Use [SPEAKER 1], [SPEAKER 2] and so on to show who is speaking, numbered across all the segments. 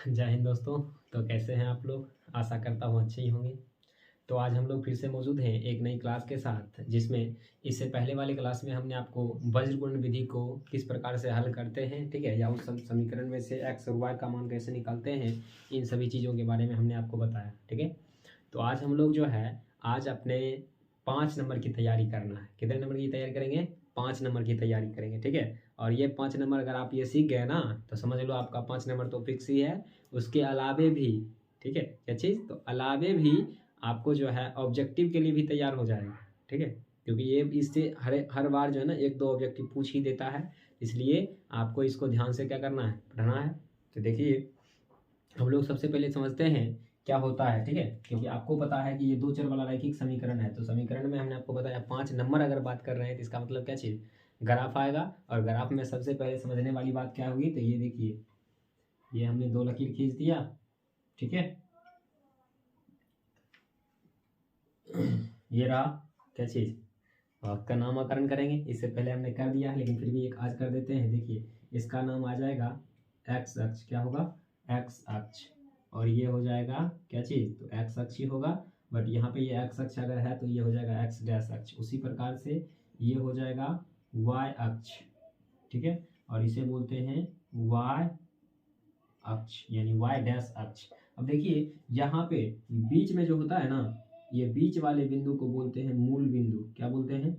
[SPEAKER 1] जय हिंद दोस्तों। तो कैसे हैं आप लोग? आशा करता हूँ अच्छे ही होंगे। तो आज हम लोग फिर से मौजूद हैं एक नई क्लास के साथ, जिसमें इससे पहले वाली क्लास में हमने आपको वज्रगुणन विधि को किस प्रकार से हल करते हैं, ठीक है, या उस समीकरण में से एक्स और वाई का मान कैसे निकालते हैं, इन सभी चीज़ों के बारे में हमने आपको बताया, ठीक है। तो आज हम लोग जो है आज अपने 5 नंबर की तैयारी करना है। कितने नंबर की तैयारी करेंगे? 5 नंबर की तैयारी करेंगे, ठीक है। और ये 5 नंबर अगर आप ये सीख गए ना, तो समझ लो आपका 5 नंबर तो फिक्स ही है। उसके अलावे भी, ठीक है, क्या चीज़, तो अलावे भी आपको जो है ऑब्जेक्टिव के लिए भी तैयार हो जाएगा, ठीक है। क्योंकि ये इससे हर बार जो है ना 1-2 ऑब्जेक्टिव पूछ ही देता है, इसलिए आपको इसको ध्यान से क्या करना है, पढ़ना है। तो देखिए, हम लोग सबसे पहले समझते हैं क्या होता है, ठीक है। क्योंकि आपको पता है कि ये 2 चर वाला रैखिक समीकरण है, तो समीकरण में हमने आपको बताया 5 नंबर अगर बात कर रहे हैं तो इसका मतलब क्या चीज़, ग्राफ आएगा। और ग्राफ में सबसे पहले समझने वाली बात क्या होगी, तो ये देखिए, ये हमने 2 लकीर खींच दिया, ठीक है। ये रहा क्या चीज़, का नामकरण करेंगे। इससे पहले हमने कर दिया है, लेकिन फिर भी एक आज कर देते हैं। देखिए, इसका नाम आ जाएगा एक्स अक्ष। क्या होगा? एक्स अक्ष। और ये हो जाएगा क्या चीज़, तो एक्स अक्ष ही होगा। बट यहाँ पे ये एक्स अक्ष अगर है तो ये हो जाएगा एक्स डैश अक्ष। उसी प्रकार से ये हो जाएगा वाई अक्ष, ठीक है। और इसे बोलते हैं वाई अक्ष, यानी वाई डैश अक्ष। अब देखिए, यहाँ पे बीच में जो होता है ना, ये बीच वाले बिंदु को बोलते हैं मूल बिंदु। क्या बोलते हैं?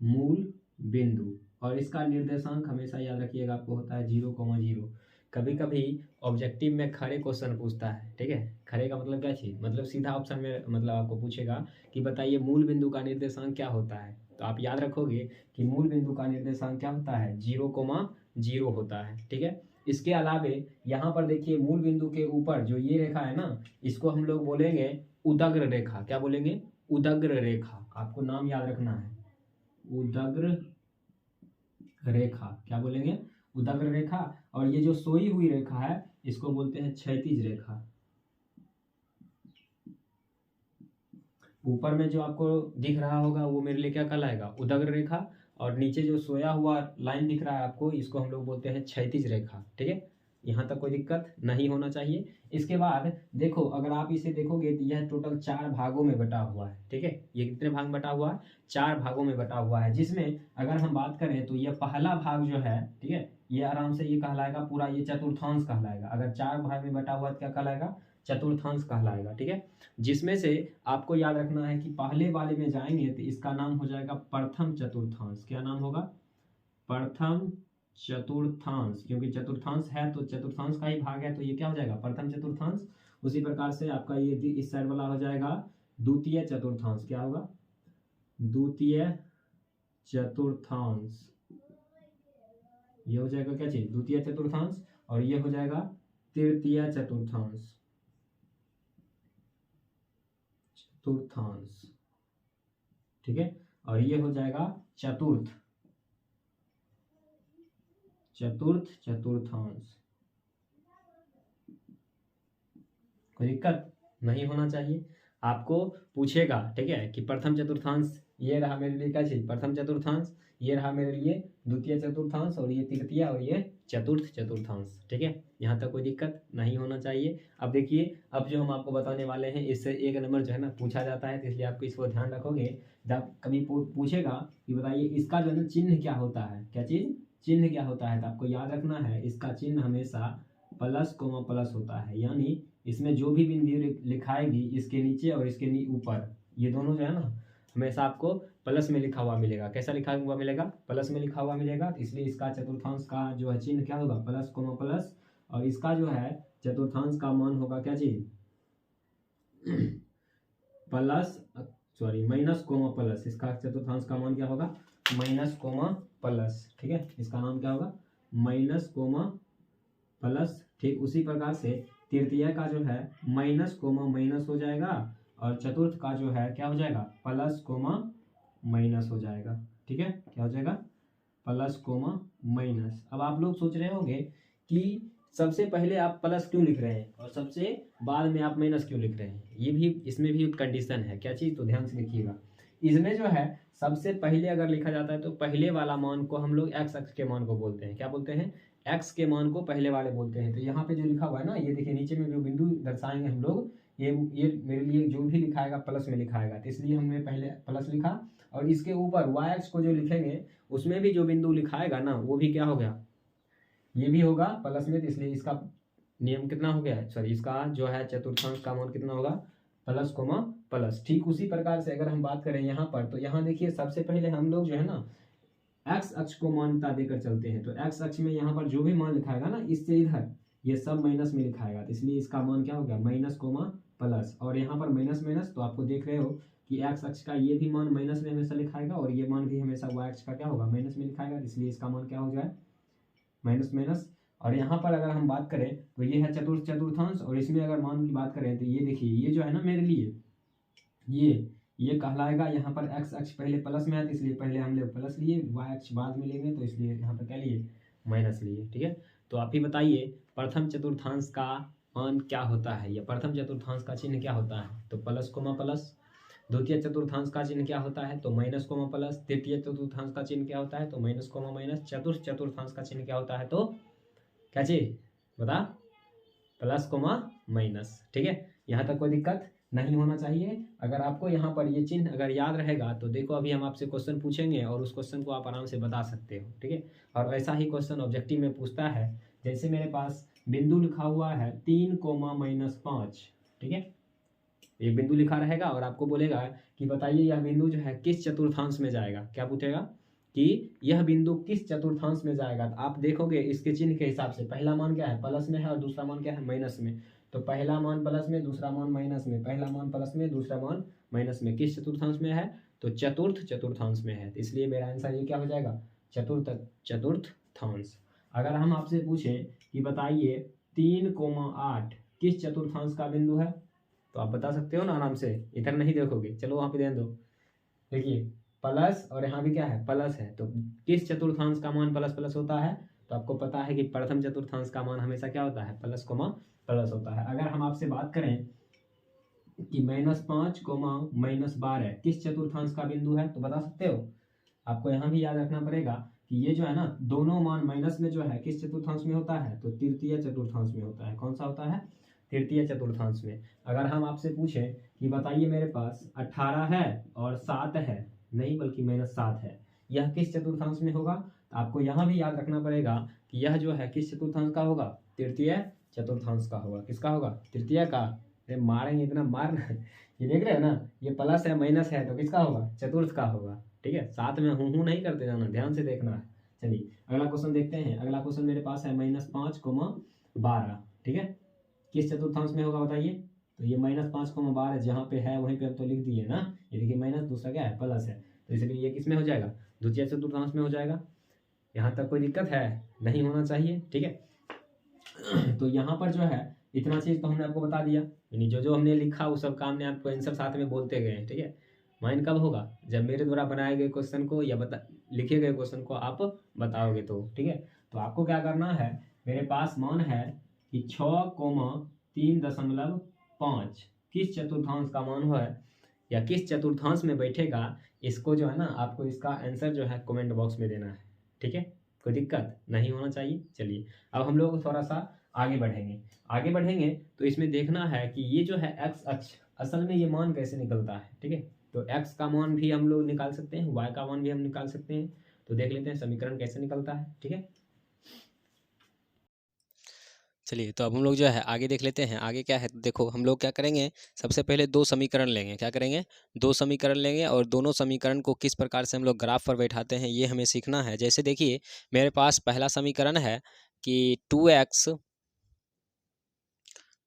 [SPEAKER 1] मूल बिंदु। और इसका निर्देशांक हमेशा याद रखिएगा, आपको होता है 0,0। कभी कभी ऑब्जेक्टिव में खड़े क्वेश्चन पूछता है, ठीक है। खड़े का मतलब क्या चीज़, मतलब सीधा ऑप्शन में मतलब आपको पूछेगा कि बताइए मूल बिंदु का निर्देशांक क्या होता है। तो आप याद रखोगे कि मूल बिंदु का निर्देशांक क्या होता है, 0,0 होता है, ठीक है। इसके अलावे यहाँ पर देखिए, मूल बिंदु के ऊपर जो ये रेखा है ना, इसको हम लोग बोलेंगे उदग्र रेखा। क्या बोलेंगे? उदग्र रेखा। आपको नाम याद रखना है, उदग्र रेखा। क्या बोलेंगे? उदग्र रेखा। और ये जो सोई हुई रेखा है, इसको बोलते हैं क्षैतिज रेखा। ऊपर में जो आपको दिख रहा होगा वो मेरे लिए क्या कहलाएगा, उदग्र रेखा। और नीचे जो सोया हुआ लाइन दिख रहा है आपको, इसको हम लोग बोलते हैं क्षैतिज रेखा, ठीक है। यहाँ तक कोई दिक्कत नहीं होना चाहिए। इसके बाद देखो, अगर आप इसे देखोगे तो यह टोटल 4 भागों में बटा हुआ है, ठीक है। ये कितने भाग में बटा हुआ है? 4 भागों में बटा हुआ है। जिसमें अगर हम बात करें तो यह पहला भाग जो है, ठीक है, ये आराम से ये कहलाएगा पूरा, ये चतुर्थांश कहलाएगा। अगर 4 भाग में बटा हुआ है तो क्या कहलाएगा? चतुर्थांश कहलाएगा, ठीक है। जिसमें से आपको याद रखना है कि पहले वाले में जाएंगे तो इसका नाम हो जाएगा प्रथम चतुर्थांश। क्या नाम होगा? प्रथम चतुर्थांश। क्योंकि चतुर्थांश है तो चतुर्थांश का ही भाग है, तो ये क्या हो जाएगा, प्रथम चतुर्थांश। उसी प्रकार से आपका ये इस साइड वाला हो जाएगा द्वितीय चतुर्थांश। क्या होगा? द्वितीय चतुर्थांश। ये हो जाएगा क्या चीज, द्वितीय चतुर्थांश। और ये हो जाएगा तृतीय चतुर्थांश। चतुर्थांश, ठीक है। और ये हो जाएगा चतुर्थ चतुर्थांश। कोई दिक्कत नहीं होना चाहिए। आपको पूछेगा, ठीक है, कि प्रथम चतुर्थांश ये रहा मेरे लिए क्या चीज, प्रथम चतुर्थांश। ये रहा मेरे लिए द्वितीय चतुर्थांश, और ये तृतीय, और ये चतुर्थ चतुर्थांश, ठीक है। यहाँ तक कोई दिक्कत नहीं होना चाहिए। अब देखिए, अब जो हम आपको बताने वाले हैं, इससे 1 नंबर जो है ना पूछा जाता है, तो इसलिए आपको इसको ध्यान रखोगे। जब कभी पूछेगा कि बताइए इसका जो है ना चिन्ह क्या होता है, क्या चीज, चिन्ह क्या होता है, तो आपको याद रखना है इसका चिन्ह हमेशा प्लस कोमा प्लस होता है। यानी इसमें जो भी बिंदु लिखाएगी, इसके नीचे और इसके ऊपर, ये दोनों जो है ना हमेशा आपको प्लस में लिखा हुआ मिलेगा। कैसा लिखा हुआ मिलेगा? प्लस में लिखा हुआ मिलेगा। तो इसलिए इसका चतुर्थांश का जो है चिन्ह क्या होगा, प्लस कोमा प्लस। और इसका जो है चतुर्थांश का मान होगा क्या चीज, plus, sorry, minus coma plus. इसका चतुर्थांश का मान क्या होगा, माइनस कोमा प्लस, ठीक है। इसका नाम क्या होगा, माइनस कोमा प्लस। ठीक उसी प्रकार से तृतीय का जो है माइनस कोमा माइनस हो जाएगा, और चतुर्थ का जो है क्या हो जाएगा, प्लस कोमा माइनस हो जाएगा, ठीक है। क्या हो जाएगा, प्लस कोमा माइनस। अब आप लोग सोच रहे होंगे कि सबसे पहले आप प्लस क्यों लिख रहे हैं और सबसे बाद में आप माइनस क्यों लिख रहे हैं। ये भी, इसमें भी कंडीशन है, क्या चीज़, तो ध्यान से लिखिएगा। इसमें जो है सबसे पहले अगर लिखा जाता है तो पहले वाला मान को हम लोग एक्स अक्ष के मान को बोलते हैं। क्या बोलते हैं? एक्स के मान को पहले वाले बोलते हैं। तो यहाँ पे जो लिखा हुआ है ना, ये देखिए नीचे में जो बिंदु दर्शाएंगे हम लोग, ये मेरे लिए जो भी लिखाएगा प्लस में लिखाएगा, तो इसलिए हमने पहले प्लस लिखा। और इसके ऊपर वाई एक्स को जो लिखेंगे उसमें भी जो बिंदु लिखाएगा ना वो भी क्या हो गया, ये भी होगा प्लस में। तो इसलिए इसका नियम कितना हो गया है, सॉरी इसका जो है चतुर्थांश का मान कितना होगा, प्लस कोमा प्लस। ठीक उसी प्रकार से अगर हम बात करें यहाँ पर, तो यहाँ देखिए सबसे पहले हम लोग जो है ना एक्स अक्ष को मान्यता देकर चलते हैं। तो एक्स अक्ष में यहाँ पर जो भी मान लिखाएगा ना इससे इधर ये सब माइनस में लिखाएगा, तो इसलिए इसका मान क्या हो गया, माइनस कोमा प्लस। और यहाँ पर माइनस माइनस, तो आपको देख रहे हो कि एक्स अक्ष का ये भी मान माइनस में हमेशा लिखाएगा और ये मान भी हमेशा वाई अक्ष का क्या होगा, माइनस में लिखाएगा, इसलिए इसका मान क्या हो जाए, माइनस माइनस। और यहाँ पर अगर हम बात करें तो ये है चतुर्थांश, और इसमें अगर मान की बात करें तो ये देखिए ये जो है ना मेरे लिए ये कहलाएगा, यहाँ पर एक्स अक्ष पहले प्लस में है तो इसलिए पहले हम लोग प्लस लिए, वाई अक्ष बाद में लेंगे तो इसलिए यहाँ पर क्या लिए, माइनस लिए। ठीक है, तो आप ही बताइए प्रथम चतुर्थांश का मान क्या होता है, या प्रथम चतुर्थांश का चिन्ह क्या होता है, तो प्लस कोमा प्लस। द्वितीय चतुर्थांश का चिन्ह क्या होता है, तो माइनस कोमा प्लस। तृतीय चतुर्थांश का चिन्ह क्या होता है, तो माइनस कोमा माइनस। चतुर्थ चतुर्थांश का चिन्ह क्या होता है, तो क्या चीज बता, प्लस कोमा माइनस। ठीक है, यहाँ तक कोई दिक्कत नहीं होना चाहिए। अगर आपको यहाँ पर ये चिन्ह अगर याद रहेगा तो देखो अभी हम आपसे क्वेश्चन पूछेंगे और उस क्वेश्चन को आप आराम से बता सकते हो। ठीक है, और ऐसा ही क्वेश्चन ऑब्जेक्टिव में पूछता है, जैसे मेरे पास बिंदु लिखा हुआ है 3,-5। ठीक है, एक बिंदु लिखा रहेगा और आपको बोलेगा कि बताइए यह बिंदु जो है किस चतुर्थांश में जाएगा। क्या पूछेगा कि यह बिंदु किस चतुर्थांश में जाएगा। तो आप देखोगे इसके चिन्ह के हिसाब से पहला मान क्या है, प्लस में है, और दूसरा मान क्या है, माइनस में। तो पहला मान प्लस में, दूसरा मान माइनस में, पहला मान प्लस में, दूसरा मान माइनस में, किस चतुर्थांश में है, तो चतुर्थ चतुर्थांश में है। तो इसलिए मेरा आंसर ये क्या हो जाएगा, चतुर्थांश। अगर हम आपसे पूछें कि बताइए 3,8 किस चतुर्थांश का बिंदु है, तो आप बता सकते हो ना आराम से, इधर नहीं देखोगे, चलो वहाँ पे ध्यान दो। देखिए प्लस और यहाँ भी क्या है, प्लस है, तो किस चतुर्थांश का मान प्लस प्लस होता है, तो आपको पता है कि प्रथम चतुर्थांश का मान हमेशा क्या होता है, प्लस कोमा प्लस होता है। अगर हम आपसे बात करें कि -5, -12 किस चतुर्थांश का बिंदु है, तो बता सकते हो। आपको यहाँ भी याद रखना पड़ेगा कि ये जो है ना दोनों मान माइनस में जो है किस चतुर्थांश में होता है, तो तृतीय चतुर्थांश में होता है। कौन सा होता है, तृतीय चतुर्थांश में। अगर हम आपसे पूछें कि बताइए मेरे पास 18 है और 7 है, नहीं बल्कि -7 है, यह किस चतुर्थांश में होगा, तो आपको यहाँ भी याद रखना पड़ेगा कि यह जो है किस चतुर्थांश का होगा, तृतीय चतुर्थांश का होगा। किसका होगा, तृतीय का। अरे मारेंगे इतना मार ये देख रहे हो ना, ये प्लस है माइनस है, तो किसका होगा, चतुर्थ का होगा। ठीक है, साथ में हूँ नहीं करते जाना, ध्यान से देखना है। चलिए अगला क्वेश्चन देखते हैं। अगला क्वेश्चन मेरे पास है -5, 12। ठीक है, किस चतुर्थांश में होगा बताइए, तो ये -5, 12 जहाँ पे है वहीं पे हम तो लिख दिए ना। ये देखिए माइनस, दूसरा क्या है, प्लस है, तो इसलिए ये किस में हो जाएगा, द्वितीय चतुर्थांश में हो जाएगा। यहाँ तक कोई दिक्कत है, नहीं होना चाहिए। ठीक है, तो यहाँ पर जो है इतना चीज़ तो हमने आपको बता दिया, यानी जो जो हमने लिखा वो सब काम ने आपको आंसर साथ में बोलते गए। ठीक है, माइंड कब होगा, जब मेरे द्वारा बनाए गए क्वेश्चन को या लिखे गए क्वेश्चन को आप बताओगे तो। ठीक है, तो आपको क्या करना है, मेरे पास मान है कि 6,3.5 किस चतुर्थांश का मान है या किस चतुर्थांश में बैठेगा, इसको जो है ना आपको इसका आंसर जो है कमेंट बॉक्स में देना है। ठीक है, कोई दिक्कत नहीं होना चाहिए। चलिए अब हम लोग थोड़ा सा आगे बढ़ेंगे तो इसमें देखना है कि ये जो है एक्स अक्ष, असल में ये मान कैसे निकलता है। ठीक है, तो एक्स का मान भी हम लोग निकाल सकते हैं, वाई का मान भी हम निकाल सकते हैं। तो देख लेते हैं समीकरण कैसे निकलता है। ठीक है,
[SPEAKER 2] चलिए तो अब हम लोग जो है आगे देख लेते हैं। आगे क्या है, देखो हम लोग क्या करेंगे, सबसे पहले 2 समीकरण लेंगे। क्या करेंगे, 2 समीकरण लेंगे और दोनों समीकरण को किस प्रकार से हम लोग ग्राफ पर बैठाते हैं ये हमें सीखना है। जैसे देखिए मेरे पास पहला समीकरण है कि 2x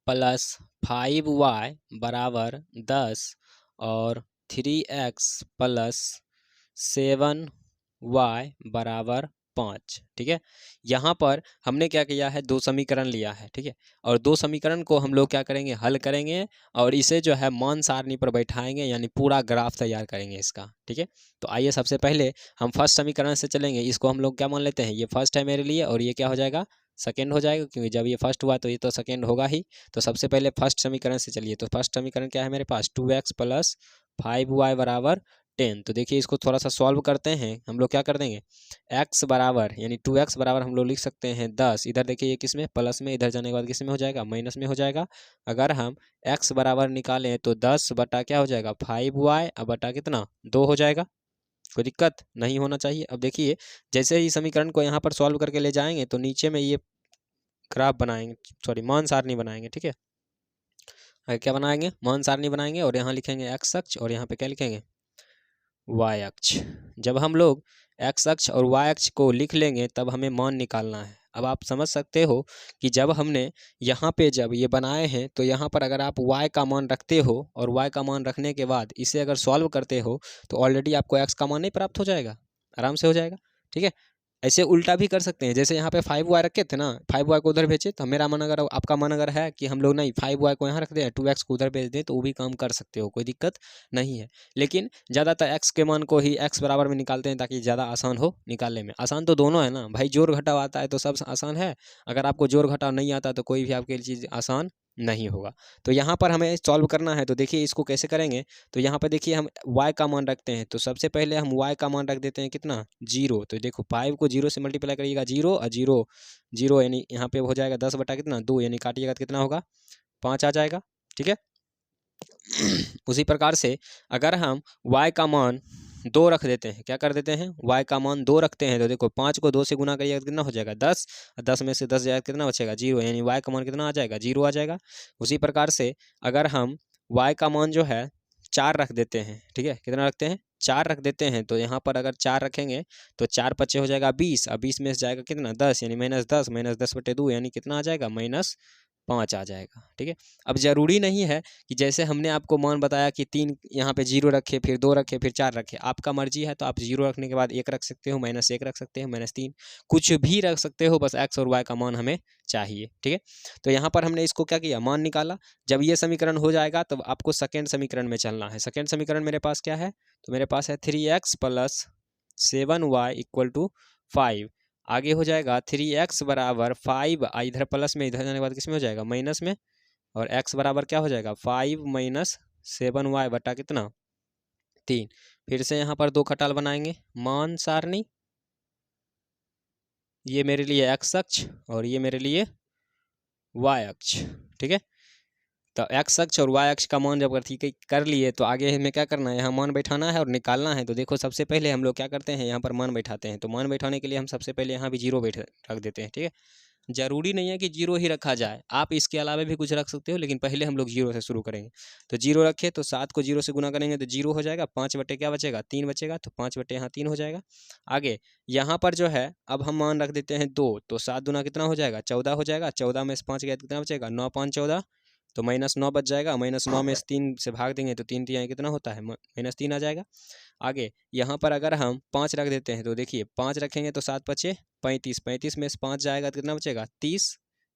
[SPEAKER 2] + 5y = 10 और 3x + 7y = 5। ठीक है, यहाँ पर हमने क्या किया है, 2 समीकरण लिया है। ठीक है, और 2 समीकरण को हम लोग क्या करेंगे, हल करेंगे और इसे जो है मान सारणी पर बैठाएंगे, यानी पूरा ग्राफ तैयार करेंगे इसका। ठीक है, तो आइए सबसे पहले हम फर्स्ट समीकरण से चलेंगे। इसको हम लोग क्या मान लेते हैं, ये फर्स्ट है मेरे लिए और ये क्या हो जाएगा, सेकेंड हो जाएगा, क्योंकि जब ये फर्स्ट हुआ तो ये तो सेकेंड होगा ही। तो सबसे पहले फर्स्ट समीकरण से चलिए। तो फर्स्ट समीकरण क्या है मेरे पास, 2x + 5y = 10। तो देखिए इसको थोड़ा सा सॉल्व करते हैं हम लोग। क्या कर देंगे, x बराबर यानी 2x बराबर हम लोग लिख सकते हैं 10। इधर देखिए ये किस में, प्लस में, इधर जाने के बाद किस में हो जाएगा, माइनस में हो जाएगा। अगर हम x बराबर निकालें तो 10 बटा क्या हो जाएगा, 5y अब बटा कितना, 2 हो जाएगा। कोई दिक्कत नहीं होना चाहिए। अब देखिए जैसे ही समीकरण को यहाँ पर सॉल्व करके ले जाएंगे तो नीचे में ये ग्राफ बनाएंगे, सॉरी मान सारणी बनाएंगे, ठीक है। क्या बनाएंगे, मान सारणी बनाएंगे और यहाँ लिखेंगे x अक्ष और यहाँ पे क्या लिखेंगे, y अक्ष। जब हम लोग x अक्ष और y अक्ष को लिख लेंगे तब हमें मान निकालना है। अब आप समझ सकते हो कि जब हमने यहाँ पे जब ये बनाए हैं तो यहाँ पर अगर आप y का मान रखते हो और y का मान रखने के बाद इसे अगर सॉल्व करते हो तो ऑलरेडी आपको x का मान नहीं प्राप्त हो जाएगा, आराम से हो जाएगा, ठीक है। ऐसे उल्टा भी कर सकते हैं, जैसे यहाँ पे 5y रखे थे ना, 5y को उधर भेजे तो मेरा मन अगर, आपका मन अगर है कि हम लोग नहीं 5y को यहाँ रख दें 2x को उधर भेज दें तो वो भी काम कर सकते हो, कोई दिक्कत नहीं है। लेकिन ज़्यादातर x के मान को ही x बराबर में निकालते हैं ताकि ज़्यादा आसान हो निकालने में। आसान तो दोनों है ना भाई, जोड़ घटाव आता है तो सब आसान है, अगर आपको जोड़ घटाव नहीं आता तो कोई भी आपके लिए चीज़ आसान नहीं होगा। तो यहाँ पर हमें सॉल्व करना है, तो देखिए इसको कैसे करेंगे। तो यहाँ पर देखिए हम y का मान रखते हैं, तो सबसे पहले हम y का मान रख देते हैं कितना, 0। तो देखो 5 को 0 से मल्टीप्लाई करिएगा, 0 और 0 0 यानी यहाँ पे हो जाएगा 10 बटा कितना, 2, यानी काटिएगा तो कितना होगा, 5 आ जाएगा, ठीक है। उसी प्रकार से अगर हम y का मान 2 रख देते हैं, क्या कर देते हैं, y का मान 2 रखते हैं, तो देखो 5 को 2 से गुना करिएगा तो कितना हो जाएगा, 10, 10 में से 10 जाएगा कितना बचेगा, 0, यानी y का मान कितना आ जाएगा, 0 आ जाएगा। उसी प्रकार से अगर हम y का मान जो है 4 रख देते हैं, ठीक है, कितना रखते हैं, 4 रख देते हैं, तो यहाँ पर अगर 4 रखेंगे तो 4 पच्चे हो जाएगा 20, अब 20 में से जाएगा कितना, 10, यानी -10, -10/2 यानी कितना आ जाएगा, -5 आ जाएगा, ठीक है। अब ज़रूरी नहीं है कि जैसे हमने आपको मान बताया कि 3 यहाँ पे 0 रखे, फिर 2 रखे, फिर 4 रखे, आपका मर्जी है तो आप 0 रखने के बाद 1 रख सकते हो, -1 रख सकते हो, -3, कुछ भी रख सकते हो, बस x और y का मान हमें चाहिए, ठीक है। तो यहाँ पर हमने इसको क्या किया, मान निकाला। जब ये समीकरण हो जाएगा तब आपको सेकेंड समीकरण में चलना है। सेकेंड समीकरण मेरे पास क्या है, तो मेरे पास है 3x + 7y = 5। आगे हो जाएगा 3x बराबर 5, इधर प्लस में, इधर जाने के बाद किस में हो जाएगा, माइनस में, और x बराबर क्या हो जाएगा, 5 - 7y बटा कितना, 3। फिर से यहाँ पर 2 खटाल बनाएंगे, मान सारणी, ये मेरे लिए x अक्ष और ये मेरे लिए y अक्ष, ठीक है। तो x अक्ष और y अक्ष का मान जब ठीक कर लिए तो आगे हमें क्या करना है, यहाँ मान बैठाना है और निकालना है। तो देखो सबसे पहले हम लोग क्या करते हैं, यहाँ पर मान बैठाते हैं। तो मान बैठाने के लिए हम सबसे पहले यहाँ भी 0 रख देते हैं, ठीक है। ज़रूरी नहीं है कि 0 ही रखा जाए, आप इसके अलावा भी कुछ रख सकते हो, लेकिन पहले हम लोग 0 से शुरू करेंगे। तो 0 रखे तो 7 को 0 से गुना करेंगे तो 0 हो जाएगा, 5 बटे क्या बचेगा, 3 बचेगा, तो 5 बटे यहाँ 3 हो जाएगा। आगे यहाँ पर जो है अब हम मान रख देते हैं 2, तो 7 दूना कितना हो जाएगा, 14 हो जाएगा। 14 में से 5 गया कितना बचेगा, 9 5 14, तो -9 बच जाएगा। -9 में से 3 से भाग देंगे तो 3 3 कितना होता है, -3 आ जाएगा। आगे यहाँ पर अगर हम 5 रख देते हैं तो देखिए 5 रखेंगे तो 7 बचे 35, 35 में से 5 जाएगा तो कितना बचेगा, 30।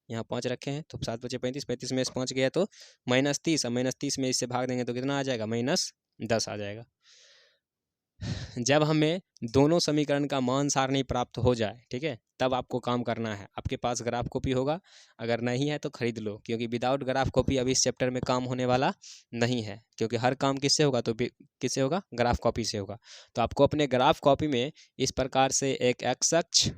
[SPEAKER 2] यहाँ 5 रखे हैं तो 7 बचे 35, 35 में से 5 गया तो -30, और -30 में इससे भाग देंगे तो कितना आ जाएगा, -10 आ जाएगा। जब हमें दोनों समीकरण का मान सारणी प्राप्त हो जाए, ठीक है, तब आपको काम करना है। आपके पास ग्राफ कॉपी होगा, अगर नहीं है तो खरीद लो, क्योंकि विदाउट ग्राफ कॉपी अभी इस चैप्टर में काम होने वाला नहीं है, क्योंकि हर काम किससे होगा, तो किससे होगा, ग्राफ कॉपी से होगा। तो आपको अपने ग्राफ कॉपी में इस प्रकार से एक x अक्ष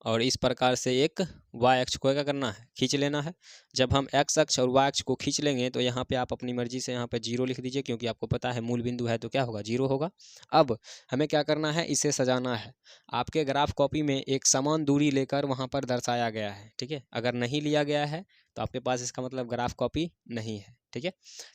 [SPEAKER 2] और इस प्रकार से एक y अक्ष को क्या करना है, खींच लेना है। जब हम x अक्ष और y अक्ष को खींच लेंगे तो यहाँ पे आप अपनी मर्जी से यहाँ पे 0 लिख दीजिए, क्योंकि आपको पता है मूल बिंदु है तो क्या होगा, 0 होगा। अब हमें क्या करना है, इसे सजाना है। आपके ग्राफ कॉपी में एक समान दूरी लेकर वहाँ पर दर्शाया गया है, ठीक है। अगर नहीं लिया गया है तो आपके पास इसका मतलब ग्राफ कॉपी नहीं है, ठीक है।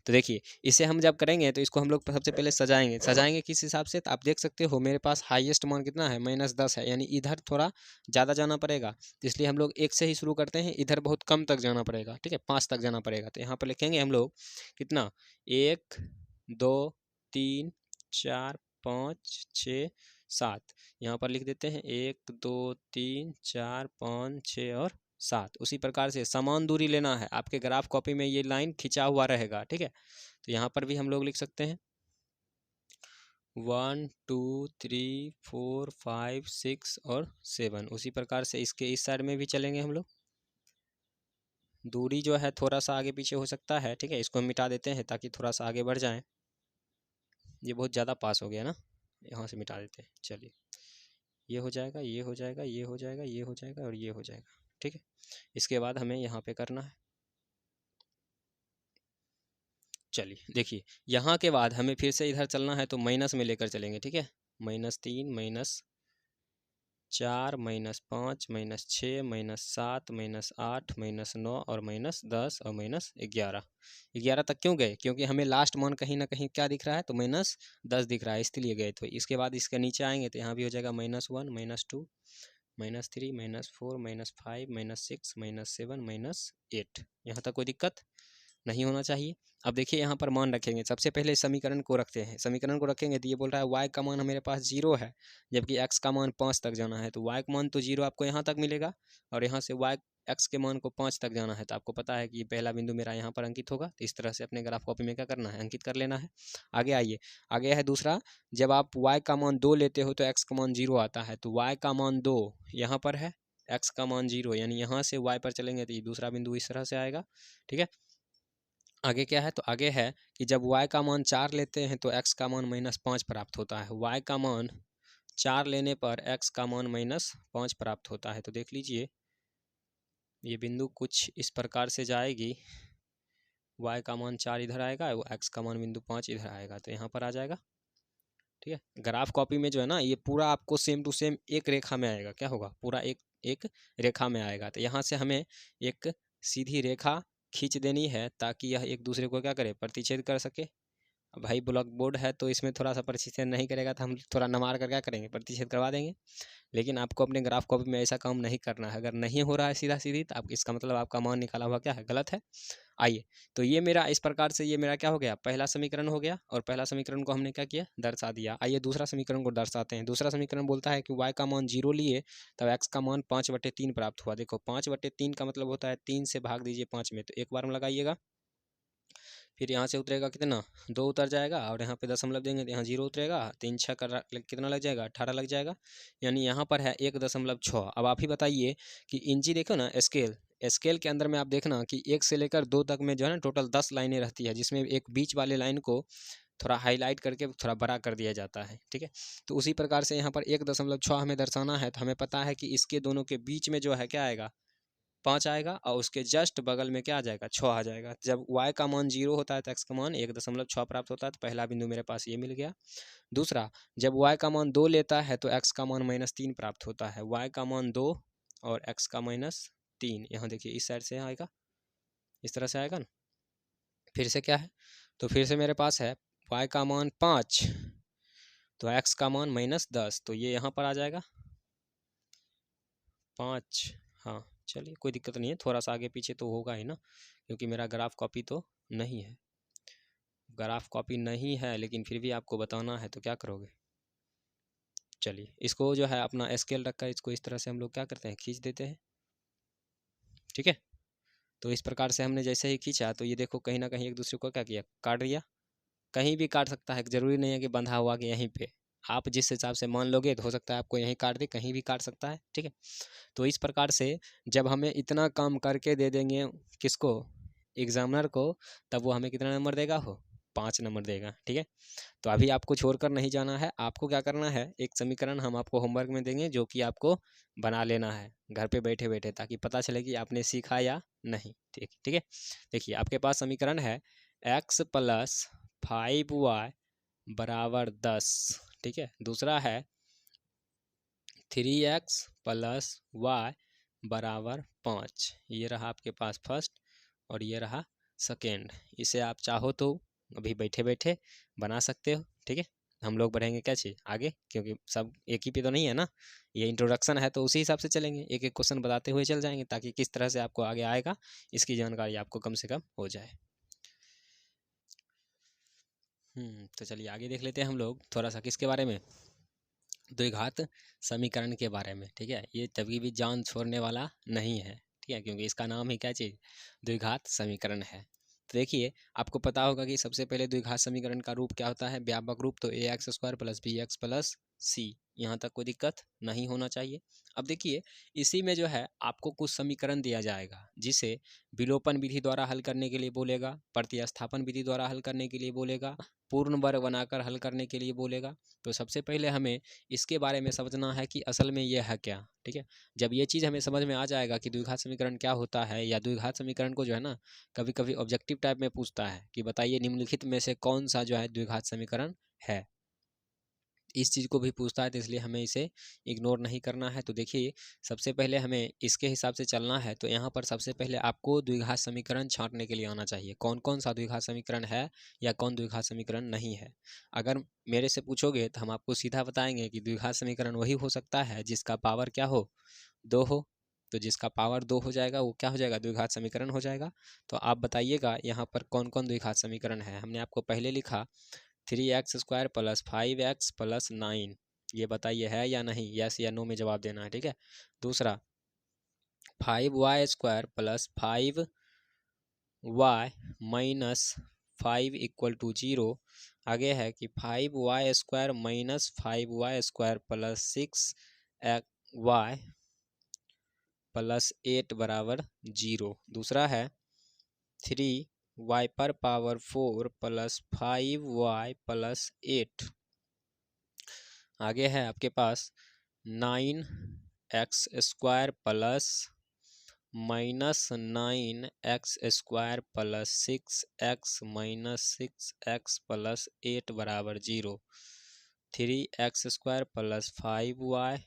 [SPEAKER 2] तो देखिए इसे हम जब करेंगे तो इसको हम लोग सबसे पहले सजाएंगे किस हिसाब से, तो आप देख सकते हो मेरे पास हाईएस्ट मान कितना है, -10 है, यानी इधर थोड़ा ज़्यादा जाना पड़ेगा, इसलिए हम लोग 1 से ही शुरू करते हैं। इधर बहुत कम तक जाना पड़ेगा, ठीक है, 5 तक जाना पड़ेगा। तो यहाँ पर लिखेंगे हम लोग कितना, 1 2 3 4 5 6 7, यहाँ पर लिख देते हैं 1 2 3 4 5 6 और 7। उसी प्रकार से समान दूरी लेना है। आपके ग्राफ कॉपी में ये लाइन खिंचा हुआ रहेगा, ठीक है। तो यहाँ पर भी हम लोग लिख सकते हैं 1 2 3 4 5 6 और 7। उसी प्रकार से इसके इस साइड में भी चलेंगे हम लोग। दूरी जो है थोड़ा सा आगे पीछे हो सकता है, ठीक है, इसको हम मिटा देते हैं ताकि थोड़ा सा आगे बढ़ जाए। ये बहुत ज़्यादा पास हो गया ना, यहाँ से मिटा देते हैं। चलिए ये हो जाएगा, ये हो जाएगा, ये हो जाएगा, ये हो जाएगा और ये हो जाएगा, ठीक है। इसके बाद हमें यहाँ पे करना है, चलिए देखिए यहाँ के बाद हमें फिर से इधर चलना है तो माइनस में लेकर चलेंगे, ठीक है। -3 -4 -5 -6 -7 -8 -9 और -10 और -11। 11 तक क्यों गए? क्योंकि हमें लास्ट मान कहीं ना कहीं क्या दिख रहा है, तो -10 दिख रहा है, इसलिए गए। तो इसके बाद इसके नीचे आएंगे तो यहाँ भी हो जाएगा -1 -2 -3 -4 -5 -6 -7 -8। यहाँ तक कोई दिक्कत नहीं होना चाहिए। अब देखिए यहाँ पर मान रखेंगे, सबसे पहले समीकरण को रखते हैं। समीकरण को रखेंगे तो ये बोल रहा है y का मान मेरे पास 0 है, जबकि x का मान 5 तक जाना है। तो y का मान तो 0 आपको यहाँ तक मिलेगा और यहाँ से x के मान को 5 तक जाना है। तो आपको पता है कि पहला बिंदु मेरा यहाँ पर अंकित होगा। तो इस तरह से अपने ग्राफ कॉपी में क्या करना है, अंकित कर लेना है। आगे आइए, आगे है दूसरा, जब आप y का मान 2 लेते हो तो x का मान 0 आता है। तो y का मान 2 यहाँ पर है, x का मान 0, यानी यहाँ से y पर चलेंगे तो ये दूसरा बिंदु इस तरह से आएगा, ठीक है। आगे क्या है, तो आगे है कि जब y का मान 4 लेते हैं तो x का मान -5 प्राप्त होता है। y का मान 4 लेने पर x का मान -5 प्राप्त होता है। तो देख लीजिए ये बिंदु कुछ इस प्रकार से जाएगी, y का मान 4 इधर आएगा, x का मान बिंदु 5 इधर आएगा, तो यहाँ पर आ जाएगा, ठीक है। ग्राफ कॉपी में जो है ना, ये पूरा आपको सेम टू सेम एक रेखा में आएगा। क्या होगा, पूरा एक रेखा में आएगा। तो यहाँ से हमें एक सीधी रेखा खींच देनी है ताकि यह एक दूसरे को क्या करे, प्रतिच्छेद कर सके। अब भाई ब्लॉक बोर्ड है तो इसमें थोड़ा सा प्रतिच्छेद नहीं करेगा तो हम थोड़ा नमार कर क्या करेंगे, प्रतिच्छेद करवा देंगे। लेकिन आपको अपने ग्राफ कॉपी में ऐसा काम नहीं करना है। अगर नहीं हो रहा है सीधा सीधी तो आप इसका मतलब आपका मान निकाला हुआ क्या है, गलत है। आइए, तो ये मेरा इस प्रकार से ये मेरा क्या हो गया, पहला समीकरण हो गया और पहला समीकरण को हमने क्या किया, दर्शा दिया। आइए दूसरा समीकरण को दर्शाते हैं। दूसरा समीकरण बोलता है कि y का मान 0 लिए तब x का मान 5/3 प्राप्त हुआ। देखो 5/3 का मतलब होता है 3 से भाग दीजिए 5 में, तो एक बार में लगाइएगा, फिर यहाँ से उतरेगा कितना, 2 उतर जाएगा और यहाँ पे दशमलव देंगे तो यहाँ 0 उतरेगा, 3 6 का कितना लग जाएगा, 18 लग जाएगा, यानी यहाँ पर है 1.6। अब आप ही बताइए कि इंची देखो ना, स्केल के अंदर में आप देखना कि 1 से लेकर 2 तक में जो है ना टोटल 10 लाइनें रहती है, जिसमें एक बीच वाले लाइन को थोड़ा हाईलाइट करके थोड़ा बड़ा कर दिया जाता है, ठीक है। तो उसी प्रकार से यहाँ पर 1.6 हमें दर्शाना है। तो हमें पता है कि इसके दोनों के बीच में जो है क्या आएगा, 5 आएगा और उसके जस्ट बगल में क्या आ जाएगा, 6 आ जाएगा। जब y का मान 0 होता है तो x का मान 1.6 प्राप्त होता है। तो पहला बिंदु मेरे पास ये मिल गया। दूसरा, जब y का मान 2 लेता है तो x का मान -3 प्राप्त होता है। y का मान 2 और x का -3, यहाँ देखिए इस साइड से आएगा, इस तरह से आएगा ना। फिर से क्या है, तो फिर से मेरे पास है y का मान 5 तो x का मान -10, तो ये यहाँ पर आ जाएगा 5। हाँ चलिए कोई दिक्कत नहीं है, थोड़ा सा आगे पीछे तो होगा ही ना, क्योंकि मेरा ग्राफ कॉपी तो नहीं है, ग्राफ कॉपी नहीं है, लेकिन फिर भी आपको बताना है तो क्या करोगे। चलिए इसको जो है अपना स्केल रखकर इसको इस तरह से हम लोग क्या करते हैं, खींच देते हैं, ठीक है। तो इस प्रकार से हमने जैसे ही खींचा तो ये देखो कहीं ना कहीं एक दूसरे को क्या किया, काट दिया। कहीं भी काट सकता है, ज़रूरी नहीं है कि बंधा हुआ कि यहीं पे, आप जिस हिसाब से मान लोगे तो हो सकता है आपको यहीं काट दे, कहीं भी काट सकता है, ठीक है। तो इस प्रकार से जब हमें इतना काम करके दे देंगे किसको, एग्जामिनर को, तब वो हमें कितना नंबर देगा, हो 5 नंबर देगा, ठीक है। तो अभी आपको छोड़कर नहीं जाना है, आपको क्या करना है, एक समीकरण हम आपको होमवर्क में देंगे जो कि आपको बना लेना है घर पे बैठे बैठे, ताकि पता चले कि आपने सीखा या नहीं, ठीक ठीक है। देखिए आपके पास समीकरण है x + 5y = 10, ठीक है। दूसरा है 3x + y = 5, ये रहा आपके पास फर्स्ट और ये रहा सेकेंड। इसे आप चाहो तो अभी बैठे बैठे बना सकते हो, ठीक है। हम लोग बढ़ेंगे क्या चीज़ आगे, क्योंकि सब एक ही पे तो नहीं है ना, ये इंट्रोडक्शन है तो उसी हिसाब से चलेंगे, एक एक क्वेश्चन बताते हुए चल जाएंगे, ताकि किस तरह से आपको आगे आएगा इसकी जानकारी आपको कम से कम हो जाए। तो चलिए आगे देख लेते हैं हम लोग थोड़ा सा किसके बारे में, द्विघात समीकरण के बारे में, ठीक है। ये कभी भी जान छोड़ने वाला नहीं है, ठीक है, क्योंकि इसका नाम ही क्या चीज़, द्विघात समीकरण है। तो देखिए आपको पता होगा कि सबसे पहले द्विघात समीकरण का रूप क्या होता है, व्यापक रूप, तो ax² + bx + c, यहाँ तक कोई दिक्कत नहीं होना चाहिए। अब देखिए इसी में जो है आपको कुछ समीकरण दिया जाएगा, जिसे विलोपन विधि द्वारा हल करने के लिए बोलेगा, प्रतिस्थापन विधि द्वारा हल करने के लिए बोलेगा, पूर्ण वर्ग बनाकर हल करने के लिए बोलेगा। तो सबसे पहले हमें इसके बारे में समझना है कि असल में ये है क्या, ठीक है। जब ये चीज़ हमें समझ में आ जाएगा कि द्विघात समीकरण क्या होता है, या द्विघात समीकरण को जो है ना कभी कभी ऑब्जेक्टिव टाइप में पूछता है कि बताइए निम्नलिखित में से कौन सा जो है द्विघात समीकरण है, इस चीज़ को भी पूछता है, तो इसलिए हमें इसे इग्नोर नहीं करना है। तो देखिए सबसे पहले हमें इसके हिसाब से चलना है। तो यहाँ पर सबसे पहले आपको द्विघात समीकरण छांटने के लिए आना चाहिए, कौन कौन सा द्विघात समीकरण है या कौन द्विघात समीकरण नहीं है। अगर मेरे से पूछोगे तो हम आपको सीधा बताएंगे कि द्विघात समीकरण वही हो सकता है जिसका पावर क्या हो, 2 हो। तो जिसका पावर 2 हो जाएगा वो क्या हो जाएगा, द्विघात समीकरण हो जाएगा। तो आप बताइएगा यहाँ पर कौन कौन द्विघात समीकरण है। हमने आपको पहले लिखा 3x² + 5x + 9, ये बताइए है या नहीं, यस या नो में जवाब देना है, ठीक है। दूसरा 5y² + 5y - 5 = 0। आगे है कि 5y² - 5y² + 6y + 8 = 0। दूसरा है 3y⁴ + 5y + 8। आगे है आपके पास 9x² + -9x² + 6x - 6x + 8 = 0। 3x² + 5y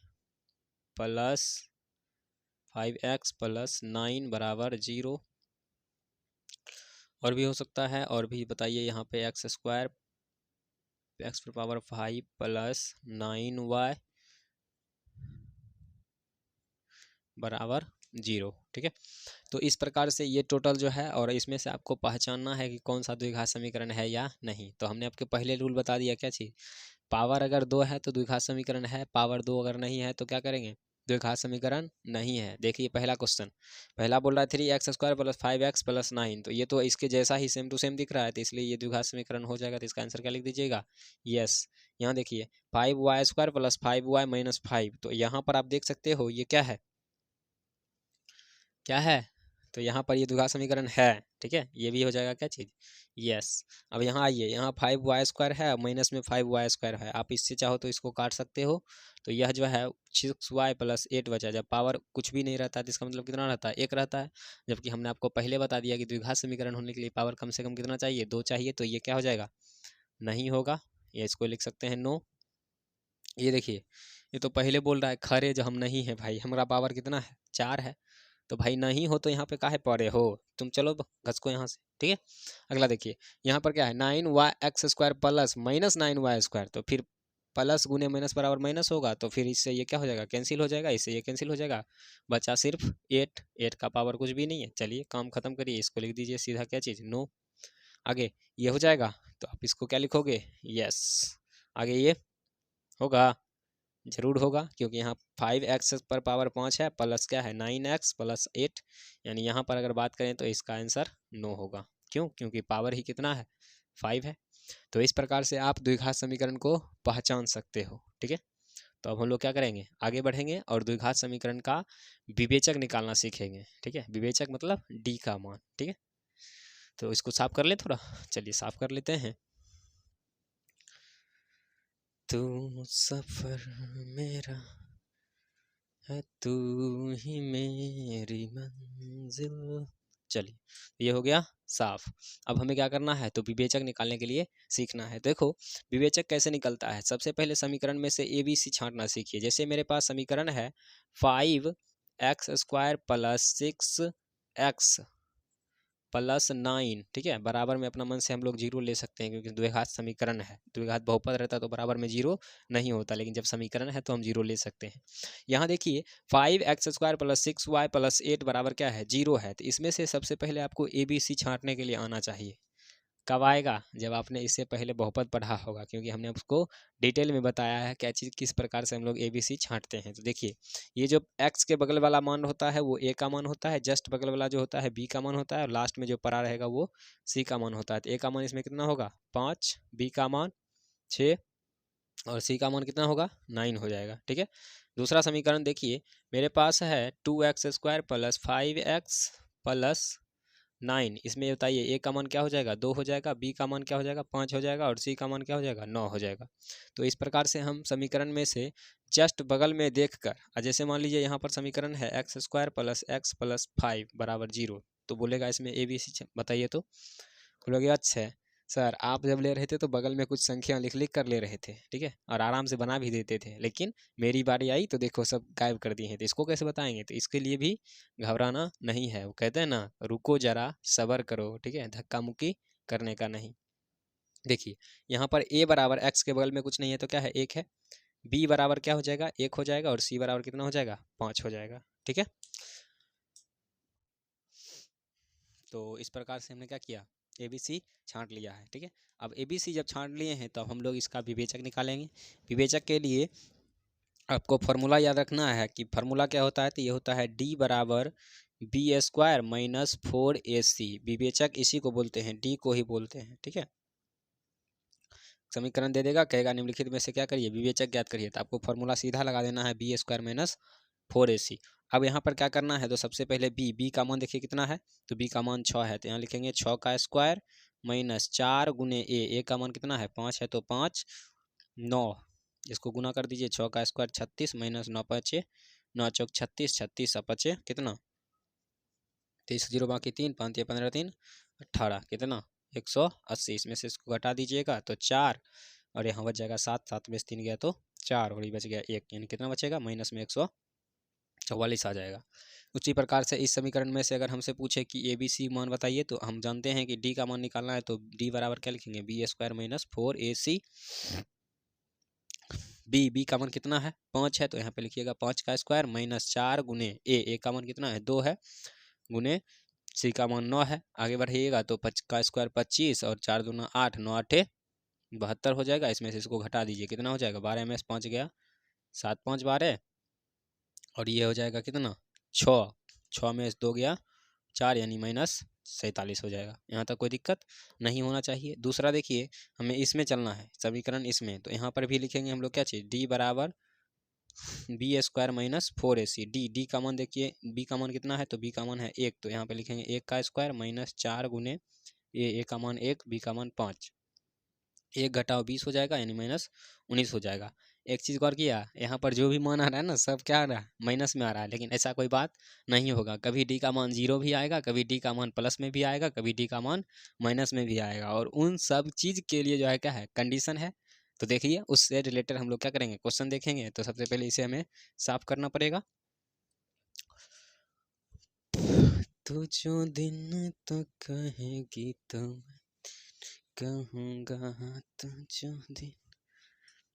[SPEAKER 2] + 5x + 9 = 0। और भी हो सकता है, और भी बताइए यहाँ पे x² x⁵ + 9y = 0, ठीक है। तो इस प्रकार से ये टोटल जो है, और इसमें से आपको पहचानना है कि कौन सा द्विघात समीकरण है या नहीं। तो हमने आपके पहले रूल बता दिया, क्या चीज़, पावर अगर 2 है तो द्विघात समीकरण है, पावर 2 अगर नहीं है तो क्या करेंगे, द्विघात समीकरण नहीं है। देखिए पहला क्वेश्चन, पहला बोल रहा है 3x² + 5x + 9, तो ये तो इसके जैसा ही सेम टू सेम दिख रहा है, तो इसलिए ये द्विघात समीकरण हो जाएगा। तो इसका आंसर क्या लिख दीजिएगा, यस। यहाँ देखिए 5y² + 5y - 5, तो यहाँ पर आप देख सकते हो ये क्या है, क्या है, तो यहाँ पर ये द्विघात समीकरण है, ठीक है। ये भी हो जाएगा क्या चीज़, यस। अब यहाँ आइए, यहाँ 5y² है, माइनस में 5y² है, आप इससे चाहो तो इसको काट सकते हो। तो यह जो है 6y + 8 बचा। जब पावर कुछ भी नहीं रहता है तो इसका मतलब कितना रहता है, 1 रहता है। जबकि हमने आपको पहले बता दिया कि द्विघात समीकरण होने के लिए पावर कम से कम कितना चाहिए, 2 चाहिए। तो ये क्या हो जाएगा, नहीं होगा, या इसको लिख सकते हैं नो। ये देखिए ये तो पहले बोल रहा है खरे जो हम नहीं है भाई, हमारा पावर कितना है, 4 है। तो भाई नहीं हो तो यहाँ पे काहे पड़े हो तुम, चलो घस को यहाँ से, ठीक है। अगला देखिए यहाँ पर क्या है, 9x² + -9y², तो फिर प्लस गुने माइनस बराबर माइनस होगा, तो फिर इससे ये क्या हो जाएगा, कैंसिल हो जाएगा, इससे ये कैंसिल हो जाएगा, बचा सिर्फ 8 का पावर कुछ भी नहीं है। चलिए काम खत्म करिए, इसको लिख दीजिए सीधा क्या चीज़, नो। आगे ये हो जाएगा, तो आप इसको क्या लिखोगे, यस। आगे ये होगा, जरूर होगा, क्योंकि यहाँ 5x पर पावर 5 है, प्लस क्या है 9x + 8, यानी यहाँ पर अगर बात करें तो इसका आंसर नो होगा। क्यों, क्योंकि पावर ही कितना है, 5 है। तो इस प्रकार से आप द्विघात समीकरण को पहचान सकते हो, ठीक है। तो अब हम लोग क्या करेंगे, आगे बढ़ेंगे और द्विघात समीकरण का विवेचक निकालना सीखेंगे, ठीक है। विवेचक मतलब डी का मान, ठीक है। तो इसको साफ कर लें थोड़ा, चलिए साफ कर लेते हैं। तू सफर मेरा है, तू ही मेरी मंजिल। चलिए ये हो गया साफ। अब हमें क्या करना है, तो विवेचक निकालने के लिए सीखना है। देखो विवेचक कैसे निकलता है, सबसे पहले समीकरण में से ABC छांटना सीखिए। जैसे मेरे पास समीकरण है 5x² + 6x + 9, ठीक है। बराबर में अपना मन से हम लोग 0 ले सकते हैं, क्योंकि द्विघात समीकरण है। द्विघात बहुपद रहता तो बराबर में 0 नहीं होता, लेकिन जब समीकरण है तो हम 0 ले सकते हैं। यहाँ देखिए 5x² + 6y + 8 बराबर क्या है, 0 है। तो इसमें से सबसे पहले आपको ABC छांटने के लिए आना चाहिए। कब आएगा, जब आपने इससे पहले बहुपद पढ़ा होगा, क्योंकि हमने उसको डिटेल में बताया है क्या चीज़, किस प्रकार से हम लोग ABC छांटते हैं। तो देखिए ये जो x के बगल वाला मान होता है वो A का मान होता है, जस्ट बगल वाला जो होता है B का मान होता है, और लास्ट में जो पड़ा रहेगा वो C का मान होता है। तो A का मान इसमें कितना होगा, 5, B का मान 6, और C का मान कितना होगा, 9 हो जाएगा, ठीक है। दूसरा समीकरण देखिए, मेरे पास है 2x² + 5x + 9। इसमें बताइए ए का मान क्या हो जाएगा 2 हो जाएगा, बी का मान क्या हो जाएगा 5 हो जाएगा और सी का मान क्या हो जाएगा 9 हो जाएगा। तो इस प्रकार से हम समीकरण में से जस्ट बगल में देखकर, जैसे मान लीजिए यहाँ पर समीकरण है x² + x + 5 = 0, तो बोलेगा इसमें ए बी सी बताइए। तो बोलोगे अच्छा सर आप जब ले रहे थे तो बगल में कुछ संख्या लिख लिख कर ले रहे थे, ठीक है, और आराम से बना भी देते थे, लेकिन मेरी बारी आई तो देखो सब गायब कर दिए हैं, तो इसको कैसे बताएंगे। तो इसके लिए भी घबराना नहीं है, वो कहते हैं ना रुको जरा सबर करो, ठीक है, धक्का मुक्की करने का नहीं। देखिए यहाँ पर a बराबर x के बगल में कुछ नहीं है तो क्या है 1 है, b बराबर क्या हो जाएगा 1 हो जाएगा और c बराबर कितना हो जाएगा 5 हो जाएगा, ठीक है। तो इस प्रकार से हमने क्या किया ABC छांट लिया है, ठीक है। अब ABC जब छांट लिए हैं तो हम लोग इसका विवेचक निकालेंगे। विवेचक के लिए आपको फार्मूला याद रखना है कि फार्मूला क्या होता है, तो ये होता है D बराबर B² - 4AC। विवेचक इसी को बोलते हैं, D को ही बोलते हैं, ठीक है। समीकरण दे देगा, कहेगा निम्नलिखित में से क्या करिए विवेचक ज्ञात करिए, तो आपको फार्मूला सीधा लगा देना है B² - 4AC। अब यहाँ पर क्या करना है, तो सबसे पहले B का मान देखिए कितना है, तो B का मान 6 है, तो यहाँ लिखेंगे 6 का स्क्वायर माइनस 4 गुने A का मान कितना है 5 है, तो 5 9, इसको गुना कर दीजिए, 6 का स्क्वायर 36 माइनस 9 5 9 चौक 36, 36 5 कितना 30, 0 बाकी 3 5 15 3 18 कितना 180। इसमें से इसको घटा दीजिएगा तो 4 और यहाँ बच जाएगा 7, 7 में से 3 गया तो 4 और ये बच गया 1, यानी कितना बचेगा माइनस में 144 आ जाएगा। उसी प्रकार से इस समीकरण में से अगर हमसे पूछे कि ABC मान बताइए, तो हम जानते हैं कि D का मान निकालना है, तो D बराबर क्या लिखेंगे B² - 4AC। B का मान कितना है 5 है, तो यहाँ पे लिखिएगा 5 का स्क्वायर माइनस 4 गुने A का मान कितना है 2 है, गुने C का मान 9 है। आगे बढ़िएगा तो 5 का स्क्वायर 25 और 4 दूना 8, 9 8 72 हो जाएगा। इसमें से इसको घटा दीजिए, कितना हो जाएगा 12 में से 5 गया 7 5 12 और ये हो जाएगा कितना 6, 6 में से 2 गया 4, यानी -47 हो जाएगा। यहाँ तक कोई दिक्कत नहीं होना चाहिए। दूसरा देखिए हमें इसमें चलना है समीकरण इसमें, तो यहाँ पर भी लिखेंगे हम लोग क्या चीज़ D बराबर B² - 4AC। D का मान देखिए, B का मान कितना है, तो B का मान है 1, तो यहाँ पे लिखेंगे 1 का स्क्वायर माइनस 4 गुने A का मान 1, B का मान 5, 1 घटाओ 20 हो जाएगा, यानी -19 हो जाएगा। एक चीज़ गौर किया, यहाँ पर जो भी मान आ रहा है ना सब क्या आ रहा है माइनस में आ रहा है, लेकिन ऐसा कोई बात नहीं होगा। कभी D का मान 0 भी आएगा, कभी D का मान प्लस में भी आएगा, कभी D का मान माइनस में भी आएगा, और उन सब चीज़ के लिए जो है क्या है कंडीशन है। तो देखिए उससे रिलेटेड हम लोग क्या करेंगे क्वेश्चन देखेंगे। तो सबसे पहले इसे हमें साफ करना पड़ेगा। तो जो दिन तो कहेगी तो कहूँगा, तो जो दिन,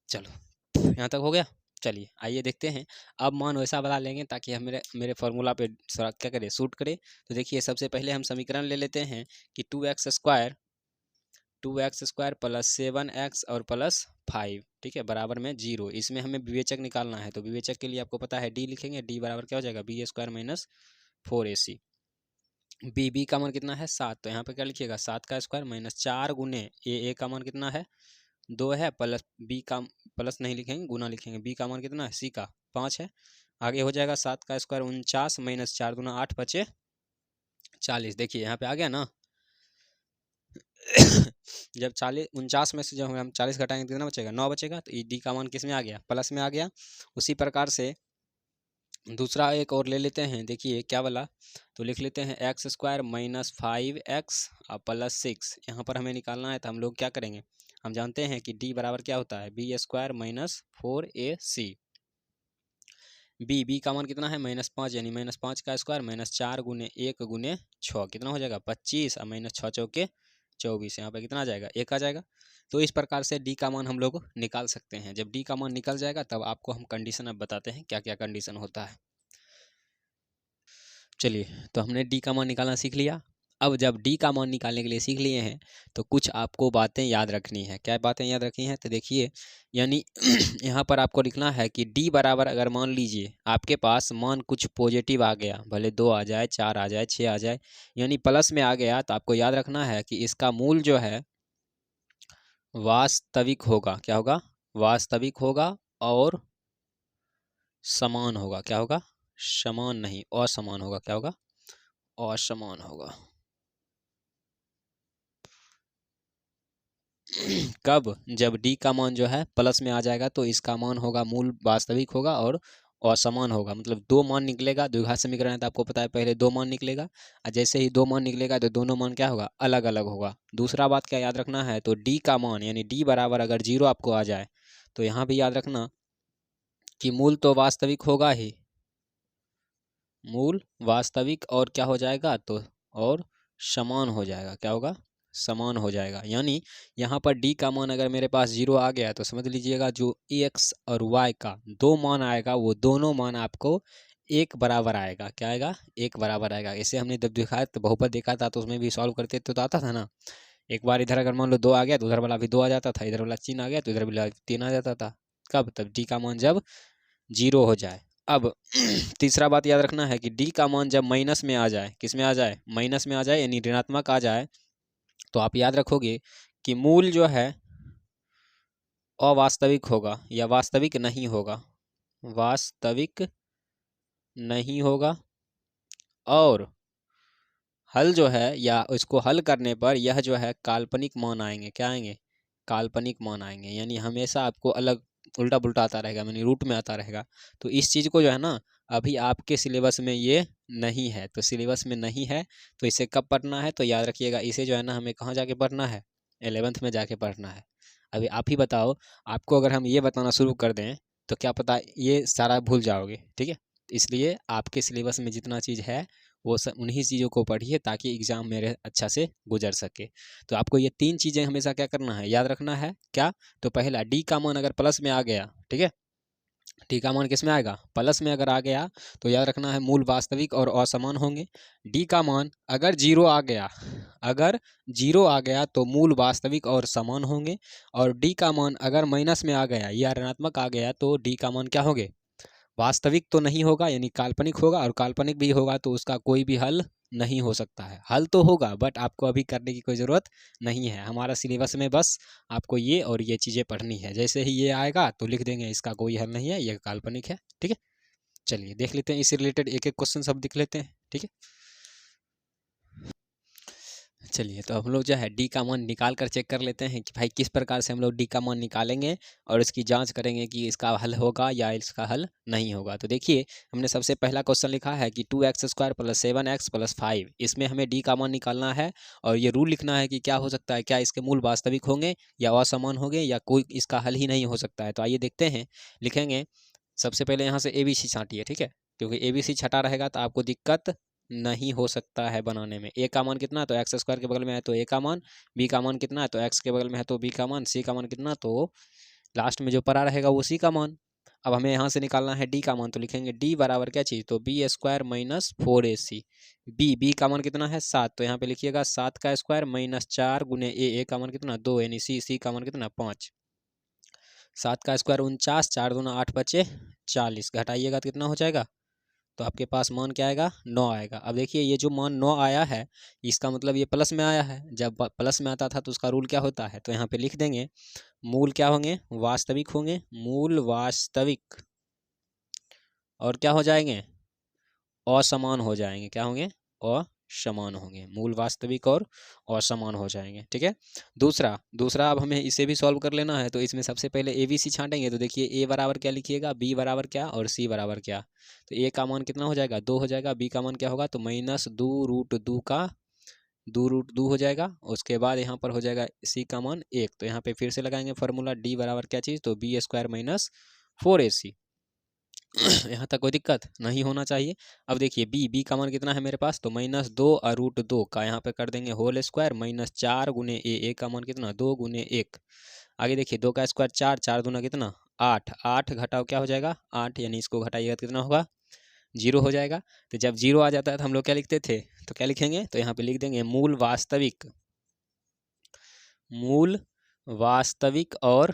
[SPEAKER 2] चलो यहाँ तक हो गया। चलिए आइए देखते हैं, अब मान वैसा बना लेंगे ताकि हम मेरे फार्मूला पे क्या करे सूट करे। तो देखिए सबसे पहले हम समीकरण ले लेते हैं कि 2x स्क्वायर प्लस 7x और प्लस 5, ठीक है, बराबर में 0। इसमें हमें विवेचक निकालना है, तो विवेचक के लिए आपको पता है D लिखेंगे, D बराबर क्या हो जाएगा B² - 4AC। B का मान कितना है 7, तो यहाँ पे क्या लिखिएगा 7 का स्क्वायर माइनस 4 गुने A का मान कितना है 2 है, प्लस B का प्लस नहीं लिखेंगे गुना लिखेंगे, B का मान कितना है C का 5 है। आगे हो जाएगा 7 का स्क्वायर 49 माइनस 4 दूना 8 बचे 40। देखिए यहाँ पे आ गया ना जब 49 में से जब हम 40 घटाएंगे कितना बचेगा 9 बचेगा, तो D का मान किस में आ गया प्लस में आ गया। उसी प्रकार से दूसरा एक और ले लेते हैं, देखिए क्या वाला, तो लिख लेते हैं x² माइनस 5x प्लस 6। यहाँ पर हमें निकालना है, तो हम लोग क्या करेंगे, हम जानते हैं कि D बराबर क्या होता है B² - 4AC। B का मान कितना है -5, यानी -5 का स्क्वायर माइनस 4 गुने 1 गुने 6 कितना हो जाएगा 25 और माइनस 6 चौके 24, यहाँ पे कितना आ जाएगा 1 आ जाएगा। तो इस प्रकार से D का मान हम लोग निकाल सकते हैं। जब D का मान निकल जाएगा तब आपको हम कंडीशन अब बताते हैं क्या क्या कंडीशन होता है। चलिए तो हमने D का मान निकालना सीख लिया। अब जब D का मान निकालने के लिए सीख लिए हैं तो कुछ आपको बातें याद रखनी है। क्या बातें याद रखनी है, तो देखिए यानी यहाँ पर आपको लिखना है कि D बराबर, अगर मान लीजिए आपके पास मान कुछ पॉजिटिव आ गया, भले 2 आ जाए 4 आ जाए 6 आ जाए, यानी प्लस में आ गया, तो आपको याद रखना है कि इसका मूल जो है वास्तविक होगा। क्या होगा वास्तविक होगा और समान होगा। क्या होगा समान नहीं असमान होगा। क्या होगा असमान होगा। कब? जब डी का मान जो है प्लस में आ जाएगा तो इसका मान होगा मूल वास्तविक होगा और असमान होगा। मतलब दो मान निकलेगा, द्विघात समीकरण है तो आपको पता है पहले दो मान निकलेगा, और जैसे ही दो मान निकलेगा तो दोनों मान क्या होगा? अलग अलग होगा। दूसरा बात क्या याद रखना है, तो डी का मान यानी डी बराबर अगर 0 आपको आ जाए तो यहाँ भी याद रखना कि मूल तो वास्तविक होगा ही, मूल वास्तविक और क्या हो जाएगा? तो और समान हो जाएगा। क्या होगा? समान हो जाएगा। यानी यहाँ पर d का मान अगर मेरे पास 0 आ गया तो समझ लीजिएगा जो x और y का दो मान आएगा वो दोनों मान आपको एक बराबर आएगा। क्या आएगा? एक बराबर आएगा। इसे हमने जब दिखाया तो बहुपद देखा था तो उसमें भी सॉल्व करते तो आता था ना। एक बार इधर अगर मान लो 2 आ गया तो उधर वाला भी 2 आ जाता था, इधर वाला 3 आ गया तो इधर वाला 3 आ जाता था। कब? तब d का मान जब 0 हो जाए। अब तीसरा बात याद रखना है कि d का मान जब माइनस में आ जाए, किस में आ जाए? माइनस में आ जाए यानी ऋणात्मक आ जाए, तो आप याद रखोगे कि मूल जो है अवास्तविक होगा या वास्तविक नहीं होगा, वास्तविक नहीं होगा, और हल जो है या इसको हल करने पर यह जो है काल्पनिक मान आएंगे। क्या आएंगे? काल्पनिक मान आएंगे। यानी हमेशा आपको अलग उल्टा पुल्टा आता रहेगा, यानी रूट में आता रहेगा। तो इस चीज़ को जो है ना अभी आपके सिलेबस में ये नहीं है, तो सिलेबस में नहीं है तो इसे कब पढ़ना है? तो याद रखिएगा इसे जो है ना हमें कहाँ जाके पढ़ना है? 11th में जाके पढ़ना है। अभी आप ही बताओ, आपको अगर हम ये बताना शुरू कर दें तो क्या पता ये सारा भूल जाओगे। ठीक है, इसलिए आपके सिलेबस में जितना चीज़ है वो सब उन्हीं चीज़ों को पढ़िए ताकि एग्ज़ाम मेरे अच्छा से गुजर सके। तो आपको ये 3 चीज़ें हमेशा क्या करना है? याद रखना है। क्या? तो पहला डी का मान अगर प्लस में आ गया, ठीक है, डी का मान किस में आएगा? प्लस में अगर आ गया तो याद रखना है मूल वास्तविक और असमान होंगे। डी का मान अगर 0 आ गया, अगर 0 आ गया तो मूल वास्तविक और समान होंगे। और डी का मान अगर माइनस में आ गया या ऋणात्मक आ गया तो डी का मान क्या होंगे? वास्तविक तो नहीं होगा यानी काल्पनिक होगा, और काल्पनिक भी होगा तो उसका कोई भी हल नहीं हो सकता है। हल तो होगा बट आपको अभी करने की कोई ज़रूरत नहीं है। हमारा सिलेबस में बस आपको ये और ये चीज़ें पढ़नी है। जैसे ही ये आएगा तो लिख देंगे इसका कोई हल नहीं है, ये काल्पनिक है। ठीक है, चलिए देख लेते हैं इससे रिलेटेड एक एक क्वेश्चन सब देख लेते हैं। ठीक है, चलिए तो हम लोग जो है डी का मान निकाल कर चेक कर लेते हैं कि भाई किस प्रकार से हम लोग डी का मान निकालेंगे और इसकी जांच करेंगे कि इसका हल होगा या इसका हल नहीं होगा। तो देखिए हमने सबसे पहला क्वेश्चन लिखा है कि 2x² + 7x + 5, इसमें हमें डी का मान निकालना है और ये रूल लिखना है कि क्या हो सकता है, क्या इसके मूल वास्तविक होंगे या असमान होंगे या कोई इसका हल ही नहीं हो सकता है। तो आइए देखते हैं, लिखेंगे सबसे पहले यहाँ से ABC छांटिए। ठीक है, क्योंकि ABC छटा रहेगा तो आपको दिक्कत नहीं हो सकता है बनाने में। ए का मान कितना? तो x² के बगल में है तो ए का मान, बी का मान कितना है? तो x के बगल में है तो बी का मान, सी का मान कितना? तो लास्ट में जो पड़ा रहेगा वो सी का मान। अब हमें यहाँ से निकालना है डी का मान, तो लिखेंगे डी बराबर क्या चीज़? तो b² - 4ac। बी का मान कितना है? 7, तो यहाँ पे लिखिएगा 7 का स्क्वायर - 4 गुने ए का मान कितना? 2, यानी सी का मान कितना? 5। 7 का स्क्वायर 49, 4 दूना 8 बचे 40, घटाइएगा तो कितना हो जाएगा? तो आपके पास मान क्या आएगा? 9 आएगा। अब देखिए ये जो मान 9 आया है इसका मतलब ये प्लस में आया है। जब प्लस में आता था तो उसका रूल क्या होता है? तो यहाँ पे लिख देंगे मूल क्या होंगे? वास्तविक होंगे, मूल वास्तविक, और क्या हो जाएंगे? असमान हो जाएंगे। क्या होंगे? असमान होंगे। मूल वास्तविक और असमान हो जाएंगे। ठीक है, दूसरा अब हमें इसे भी सॉल्व कर लेना है। तो इसमें सबसे पहले ABC छांटेंगे तो देखिए ए बराबर क्या लिखिएगा, बी बराबर क्या और सी बराबर क्या। तो ए का मान कितना हो जाएगा? 2 हो जाएगा। बी का मान क्या होगा? तो -2√2 का 2√2 हो जाएगा। उसके बाद यहाँ पर हो जाएगा सी का मान 1। तो यहाँ पे फिर से लगाएंगे फॉर्मूला, डी बराबर क्या चीज़? तो b² - 4ac। यहाँ तक कोई दिक्कत नहीं होना चाहिए। अब देखिए बी का मान कितना है मेरे पास? तो -2√2 का यहाँ पे कर देंगे होल स्क्वायर -4 गुने ए का मान कितना? 2 गुने 1। आगे देखिए 2 का स्क्वायर 4, 4 दूना कितना? 8, 8 घटाओ क्या हो जाएगा? 8, यानी इसको घटाइएगा तो कितना होगा? 0 हो जाएगा। तो जब 0 आ जाता है तो हम लोग क्या लिखते थे? तो क्या लिखेंगे? तो यहाँ पे लिख देंगे मूल वास्तविक और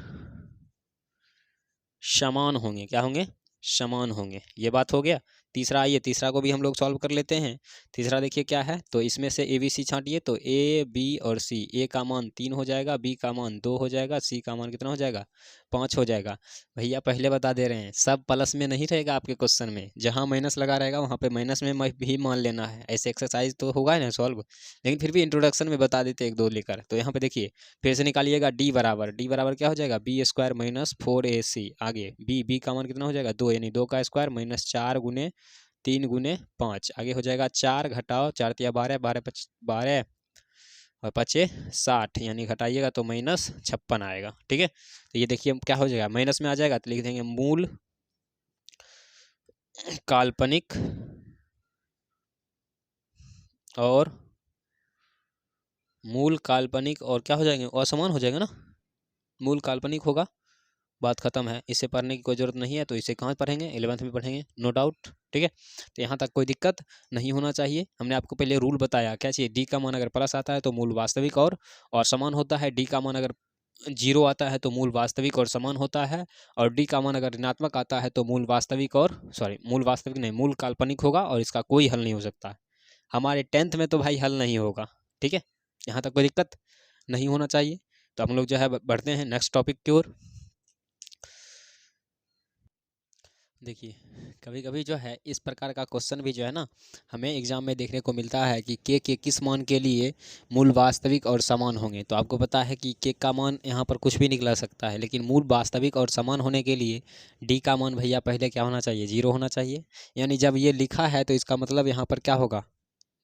[SPEAKER 2] समान होंगे। क्या होंगे? समान होंगे। ये बात हो गया। तीसरा आइए, तीसरा को भी हम लोग सॉल्व कर लेते हैं। तीसरा देखिए क्या है, तो इसमें से ABC छांटिए तो A, B और C। A का मान 3 हो जाएगा, B का मान 2 हो जाएगा, C का मान कितना हो जाएगा? 5 हो जाएगा। भैया पहले बता दे रहे हैं, सब प्लस में नहीं रहेगा आपके क्वेश्चन में, जहाँ माइनस लगा रहेगा वहाँ पे माइनस में भी मान लेना है। ऐसे एक्सरसाइज तो होगा ना सॉल्व, लेकिन फिर भी इंट्रोडक्शन में बता देते एक दो लेकर। तो यहाँ पे देखिए फिर से निकालिएगा, डी बराबर क्या हो जाएगा, बी स्क्वायर माइनस 4ac। आगे बी का मान कितना हो जाएगा 2, यानी 2 का स्क्वायर माइनस 4 गुने 3 गुने 5। आगे हो जाएगा 4 घटाओ 4 तिया 12, 12 और 5 60, यानी घटाइएगा तो माइनस 56 आएगा। ठीक है, तो ये देखिए क्या हो जाएगा, माइनस में आ जाएगा तो लिख देंगे मूल काल्पनिक और क्या हो जाएंगे, असमान हो जाएगा ना, मूल काल्पनिक होगा, बात खत्म है। इसे पढ़ने की कोई ज़रूरत नहीं है, तो इसे कहाँ पढ़ेंगे, 11th में पढ़ेंगे नो डाउट। ठीक है, तो यहाँ तक कोई दिक्कत नहीं होना चाहिए। हमने आपको पहले रूल बताया क्या चाहिए, डी का मान अगर प्लस आता है तो मूल वास्तविक और समान होता है, डी का मान अगर 0 आता है तो मूल वास्तविक और समान होता है, और डी का मान अगर ऋणात्मक आता है तो मूल वास्तविक नहीं, मूल काल्पनिक होगा और इसका कोई हल नहीं हो सकता। हमारे 10th में तो भाई हल नहीं होगा। ठीक है, यहाँ तक कोई दिक्कत नहीं होना चाहिए। तो हम लोग जो है बढ़ते हैं नेक्स्ट टॉपिक की ओर। देखिए कभी कभी जो है इस प्रकार का क्वेश्चन भी जो है ना हमें एग्जाम में देखने को मिलता है कि के किस मान के लिए मूल वास्तविक और समान होंगे। तो आपको पता है कि के का मान यहाँ पर कुछ भी निकला सकता है, लेकिन मूल वास्तविक और समान होने के लिए डी का मान भैया पहले क्या होना चाहिए, 0 होना चाहिए। यानी जब ये लिखा है तो इसका मतलब यहाँ पर क्या होगा,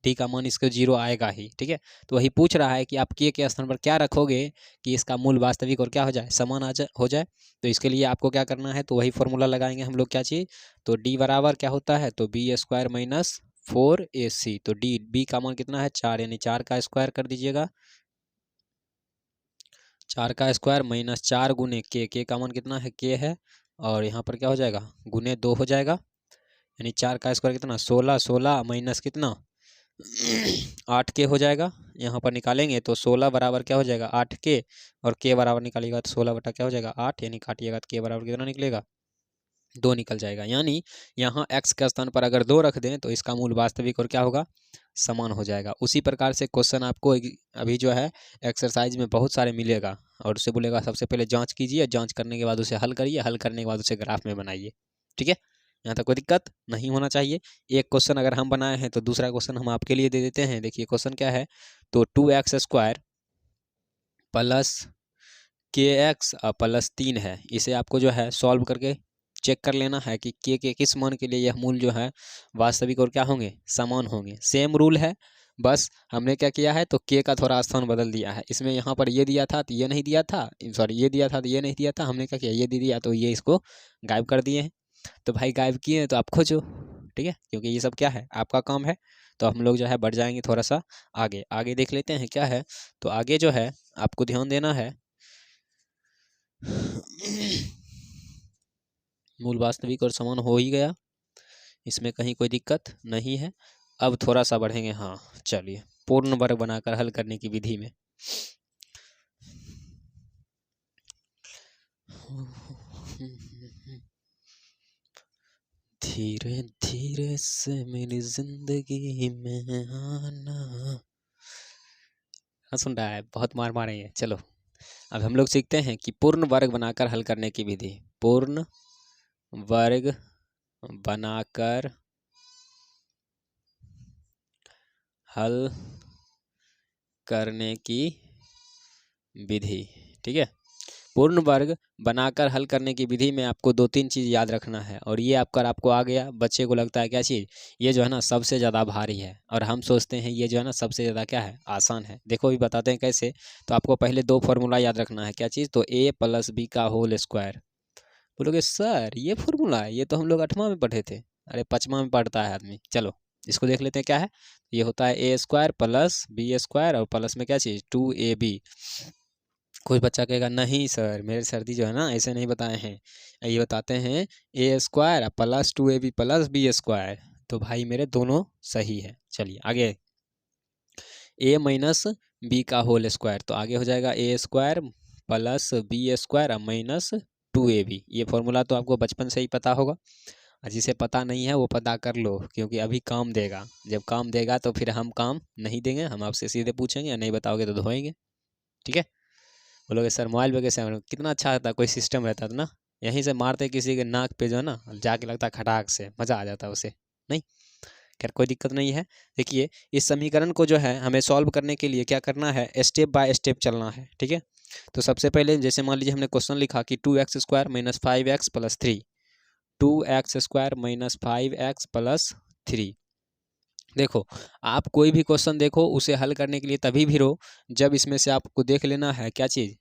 [SPEAKER 2] डी का मान इसको 0 आएगा ही। ठीक है, तो वही पूछ रहा है कि आप के स्थान पर क्या रखोगे कि इसका मूल वास्तविक और क्या हो जाए, समान हो जाए। तो इसके लिए आपको क्या करना है, तो वही फॉर्मूला लगाएंगे हम लोग, क्या चीज़, तो डी बराबर क्या होता है, तो बी स्क्वायर माइनस 4ac। तो डी बी का मान कितना है 4, यानी 4 का स्क्वायर कर दीजिएगा, 4 का स्क्वायर माइनस 4 गुने के का मान कितना है, के है, और यहाँ पर क्या हो जाएगा गुने 2 हो जाएगा, यानी 4 का स्क्वायर कितना 16, 16 माइनस कितना 8 के हो जाएगा। यहाँ पर निकालेंगे तो 16 बराबर क्या हो जाएगा 8 के, और के बराबर निकालिएगा तो 16 बटा क्या हो जाएगा 8, यानी काटिएगा तो के बराबर कितना निकलेगा 2 निकल जाएगा। यानी यहाँ x के स्थान पर अगर 2 रख दें तो इसका मूल वास्तविक और क्या होगा, समान हो जाएगा। उसी प्रकार से क्वेश्चन आपको अभी जो है एक्सरसाइज में बहुत सारे मिलेगा, और उससे बोलेगा सबसे पहले जांच कीजिए, जांच करने के बाद उसे हल करिए, हल करने के बाद उसे ग्राफ में बनाइए। ठीक है, यहाँ तक कोई दिक्कत नहीं होना चाहिए। एक क्वेश्चन अगर हम बनाए हैं तो दूसरा क्वेश्चन हम आपके लिए दे देते हैं। देखिए क्वेश्चन क्या है, तो 2x square plus kx plus 3 है। इसे आपको जो है सॉल्व करके चेक कर लेना है कि के किस मान के लिए यह मूल जो है वास्तविक और क्या होंगे, समान होंगे। सेम रूल है, बस हमने क्या किया है, तो के का थोड़ा स्थान बदल दिया है। इसमें यहाँ पर ये दिया था तो ये नहीं दिया था, सॉरी ये दिया था तो ये नहीं दिया था, हमने क्या किया ये दे दिया तो ये इसको गायब कर दिए हैं। तो भाई गायब किए तो आप खोजो। ठीक है, क्योंकि ये सब क्या है आपका काम है। तो हम लोग जो है बढ़ जाएंगे थोड़ा सा आगे, आगे देख लेते हैं क्या है। तो आगे जो है आपको ध्यान देना है मूल वास्तविक और समान हो ही गया, इसमें कहीं कोई दिक्कत नहीं है। अब थोड़ा सा बढ़ेंगे, हाँ चलिए, पूर्ण वर्ग बनाकर हल करने की विधि में। धीरे धीरे से मेरी जिंदगी में आना, हाँ सुन रहा है, बहुत मार मारेंगे। चलो अब हम लोग सीखते हैं कि पूर्ण वर्ग बनाकर हल करने की विधि। पूर्ण वर्ग बनाकर हल करने की विधि। ठीक है, पूर्ण वर्ग बनाकर हल करने की विधि में आपको 2-3 चीज़ याद रखना है, और ये आपको आ गया। बच्चे को लगता है क्या चीज़, ये जो है ना सबसे ज़्यादा भारी है, और हम सोचते हैं ये जो है ना सबसे ज़्यादा क्या है, आसान है। देखो अभी बताते हैं कैसे। तो आपको पहले 2 फॉर्मूला याद रखना है, क्या चीज़, तो a + b का होल स्क्वायर। बोलोगे सर ये फॉर्मूला है, ये तो हम लोग 8वां में पढ़े थे। अरे 5वां में पढ़ता है आदमी। चलो इसको देख लेते हैं क्या है। ये होता है a square plus b square, और प्लस में क्या चीज़ 2ab। कोई बच्चा कहेगा नहीं सर मेरे सर्दी जो है ना ऐसे नहीं बताए हैं, ये बताते हैं a square plus 2ab plus b square. तो भाई मेरे दोनों सही है। चलिए आगे, a माइनस बी का होल स्क्वायर, तो आगे हो जाएगा a square plus b square minus 2ab। ये फॉर्मूला तो आपको बचपन से ही पता होगा, और जिसे पता नहीं है वो पता कर लो, क्योंकि अभी काम देगा। जब काम देगा तो फिर हम काम नहीं देंगे, हम आपसे सीधे पूछेंगे, या नहीं बताओगे तो धोएंगे। ठीक है, बोलोगे सर मोबाइल पे कैसे, कितना अच्छा रहता, कोई सिस्टम रहता था ना, यहीं से मारते किसी के नाक पे जो है ना, जाके लगता खटाक से, मज़ा आ जाता उसे। नहीं, खैर कोई दिक्कत नहीं है। देखिए इस समीकरण को जो है हमें सॉल्व करने के लिए क्या करना है, स्टेप बाय स्टेप चलना है, ठीक है। तो सबसे पहले जैसे मान लीजिए हमने क्वेश्चन लिखा कि 2x² - 5x + 3, 2x² - 5x + 3। देखो आप कोई भी क्वेश्चन देखो उसे हल करने के लिए तभी भी रो जब इसमें से आपको देख लेना है क्या चीज़,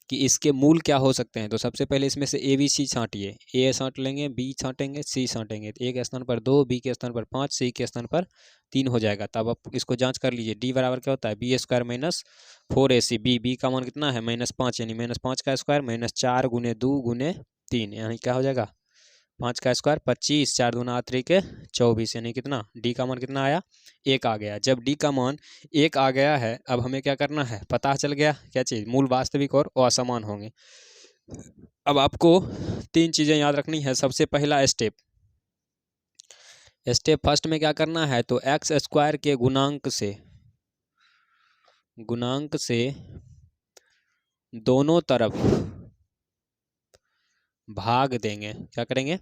[SPEAKER 2] कि इसके मूल क्या हो सकते हैं। तो सबसे पहले इसमें से ए बी सी छांटिए, ए छांट लेंगे, बी छांटेंगे, सी छांटेंगे। तो ए के स्थान पर 2, बी के स्थान पर 5, सी के स्थान पर 3 हो जाएगा। तब आप इसको जांच कर लीजिए, डी बराबर क्या होता है, b² - 4ac। बी का मान कितना है, -5, यानी -5 का स्क्वायर -4 × 2 × 3, यानी क्या हो जाएगा 5 का स्क्वायर 25, 4 दूना 8 3 24, यानी कितना, डी का मान कितना आया, 1 आ गया। जब डी का मान 1 आ गया है, अब हमें क्या करना है, पता चल गया क्या चीज़, मूल वास्तविक और असमान होंगे। अब आपको 3 चीज़ें याद रखनी है। सबसे पहला स्टेप फर्स्ट में क्या करना है, तो x² के गुणांक से दोनों तरफ भाग देंगे। क्या करेंगे,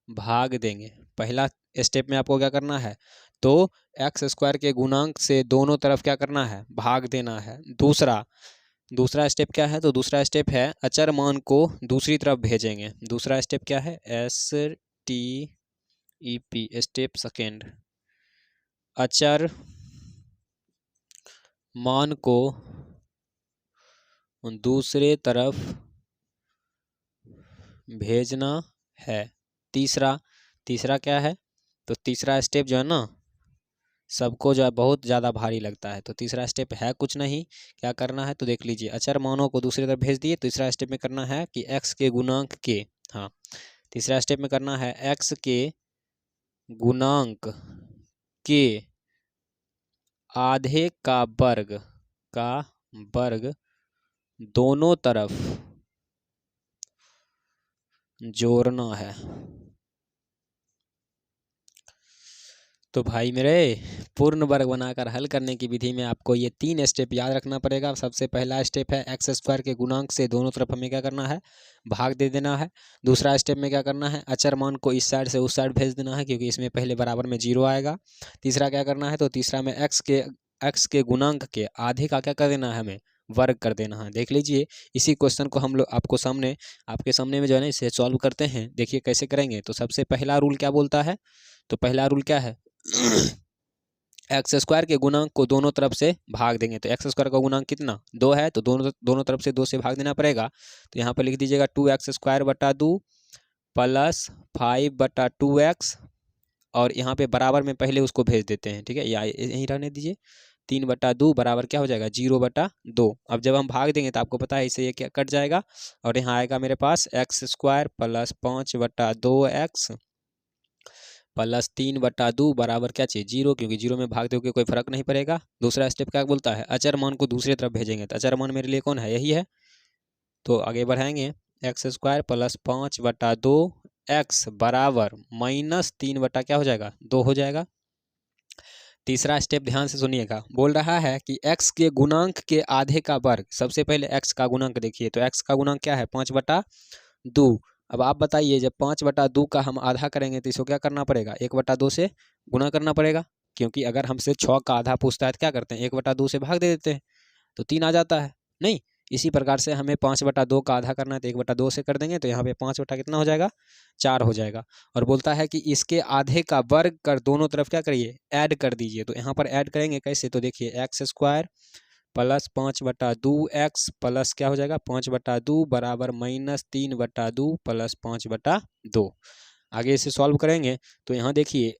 [SPEAKER 2] भाग देंगे। पहला स्टेप में आपको क्या करना है, तो x² के गुणांक से दोनों तरफ क्या करना है, भाग देना है। दूसरा स्टेप क्या है, तो दूसरा स्टेप है अचर मान को दूसरी तरफ भेजेंगे। दूसरा स्टेप क्या है, STEP, स्टेप सेकेंड, अचर मान को दूसरे तरफ भेजना है। तीसरा क्या है, तो तीसरा स्टेप जो है ना सबको जो है बहुत ज़्यादा भारी लगता है। तो तीसरा स्टेप है कुछ नहीं, क्या करना है, तो देख लीजिए, अचर मानों को दूसरी तरफ भेज दिए। तीसरा स्टेप में करना है कि x के गुणांक के, हाँ तीसरा स्टेप में करना है x के गुणांक के आधे का वर्ग दोनों तरफ जोड़ना है। तो भाई मेरे, पूर्ण वर्ग बनाकर हल करने की विधि में आपको ये 3 स्टेप याद रखना पड़ेगा। सबसे पहला स्टेप है x² के गुणांक से दोनों तरफ हमें क्या करना है, भाग दे देना है। दूसरा स्टेप में क्या करना है, अचर मान को इस साइड से उस साइड भेज देना है, क्योंकि इसमें पहले बराबर में 0 आएगा। तीसरा क्या करना है, तो तीसरा में x के गुणांक के आधे का क्या कर देना है, हमें वर्ग कर देना है। देख लीजिए इसी क्वेश्चन को हम लोग आपके सामने में जो है ना इसे सॉल्व करते हैं। देखिए कैसे करेंगे। तो सबसे पहला रूल क्या बोलता है, तो पहला रूल क्या है, x² के गुणांक को दोनों तरफ से भाग देंगे। तो x² का गुणांक कितना, 2 है, तो दोनों तरफ से 2 से भाग देना पड़ेगा। तो यहाँ पर लिख दीजिएगा 2x² / 2 + 5/2x, और यहाँ पे बराबर में पहले उसको भेज देते हैं, ठीक है, या यहीं रहने दीजिए। 3/2 बराबर क्या हो जाएगा, 0/2। अब जब हम भाग देंगे तो आपको पता है इससे ये क्या कट जाएगा, और यहाँ आएगा मेरे पास x² + 5/2x + 3/2 बराबर क्या चाहिए, 0, क्योंकि 0 में भाग दोगे कोई फर्क नहीं पड़ेगा। दूसरा स्टेप क्या बोलता है, अचर मान को दूसरी तरफ भेजेंगे। तो अचर मान मेरे लिए कौन है, यही है। तो आगे बढ़ाएंगे, x² + 5/2x बराबर -3 क्या हो जाएगा, 2 हो जाएगा। तीसरा स्टेप ध्यान से सुनिएगा, बोल रहा है कि x के गुणांक के आधे का वर्ग। सबसे पहले x का गुणांक देखिए, तो x का गुणांक क्या है, 5/2। अब आप बताइए, जब 5/2 का हम आधा करेंगे तो इसको क्या करना पड़ेगा, 1/2 से गुणा करना पड़ेगा, क्योंकि अगर हमसे 6 का आधा पूछता है तो क्या करते हैं, 1/2 से भाग दे देते हैं, तो 3 आ जाता है। नहीं, इसी प्रकार से हमें 5/2 का आधा करना है, तो 1/2 से कर देंगे, तो यहाँ पे 5 कितना हो जाएगा, 4 हो जाएगा। और बोलता है कि इसके आधे का वर्ग कर दोनों तरफ क्या करिए, ऐड कर दीजिए। तो यहाँ पर ऐड करेंगे कैसे, तो देखिए x² + 5/2x प्लस क्या हो जाएगा, 5/2 बराबर -3/2 + 5/2। आगे इसे सॉल्व करेंगे तो यहाँ देखिए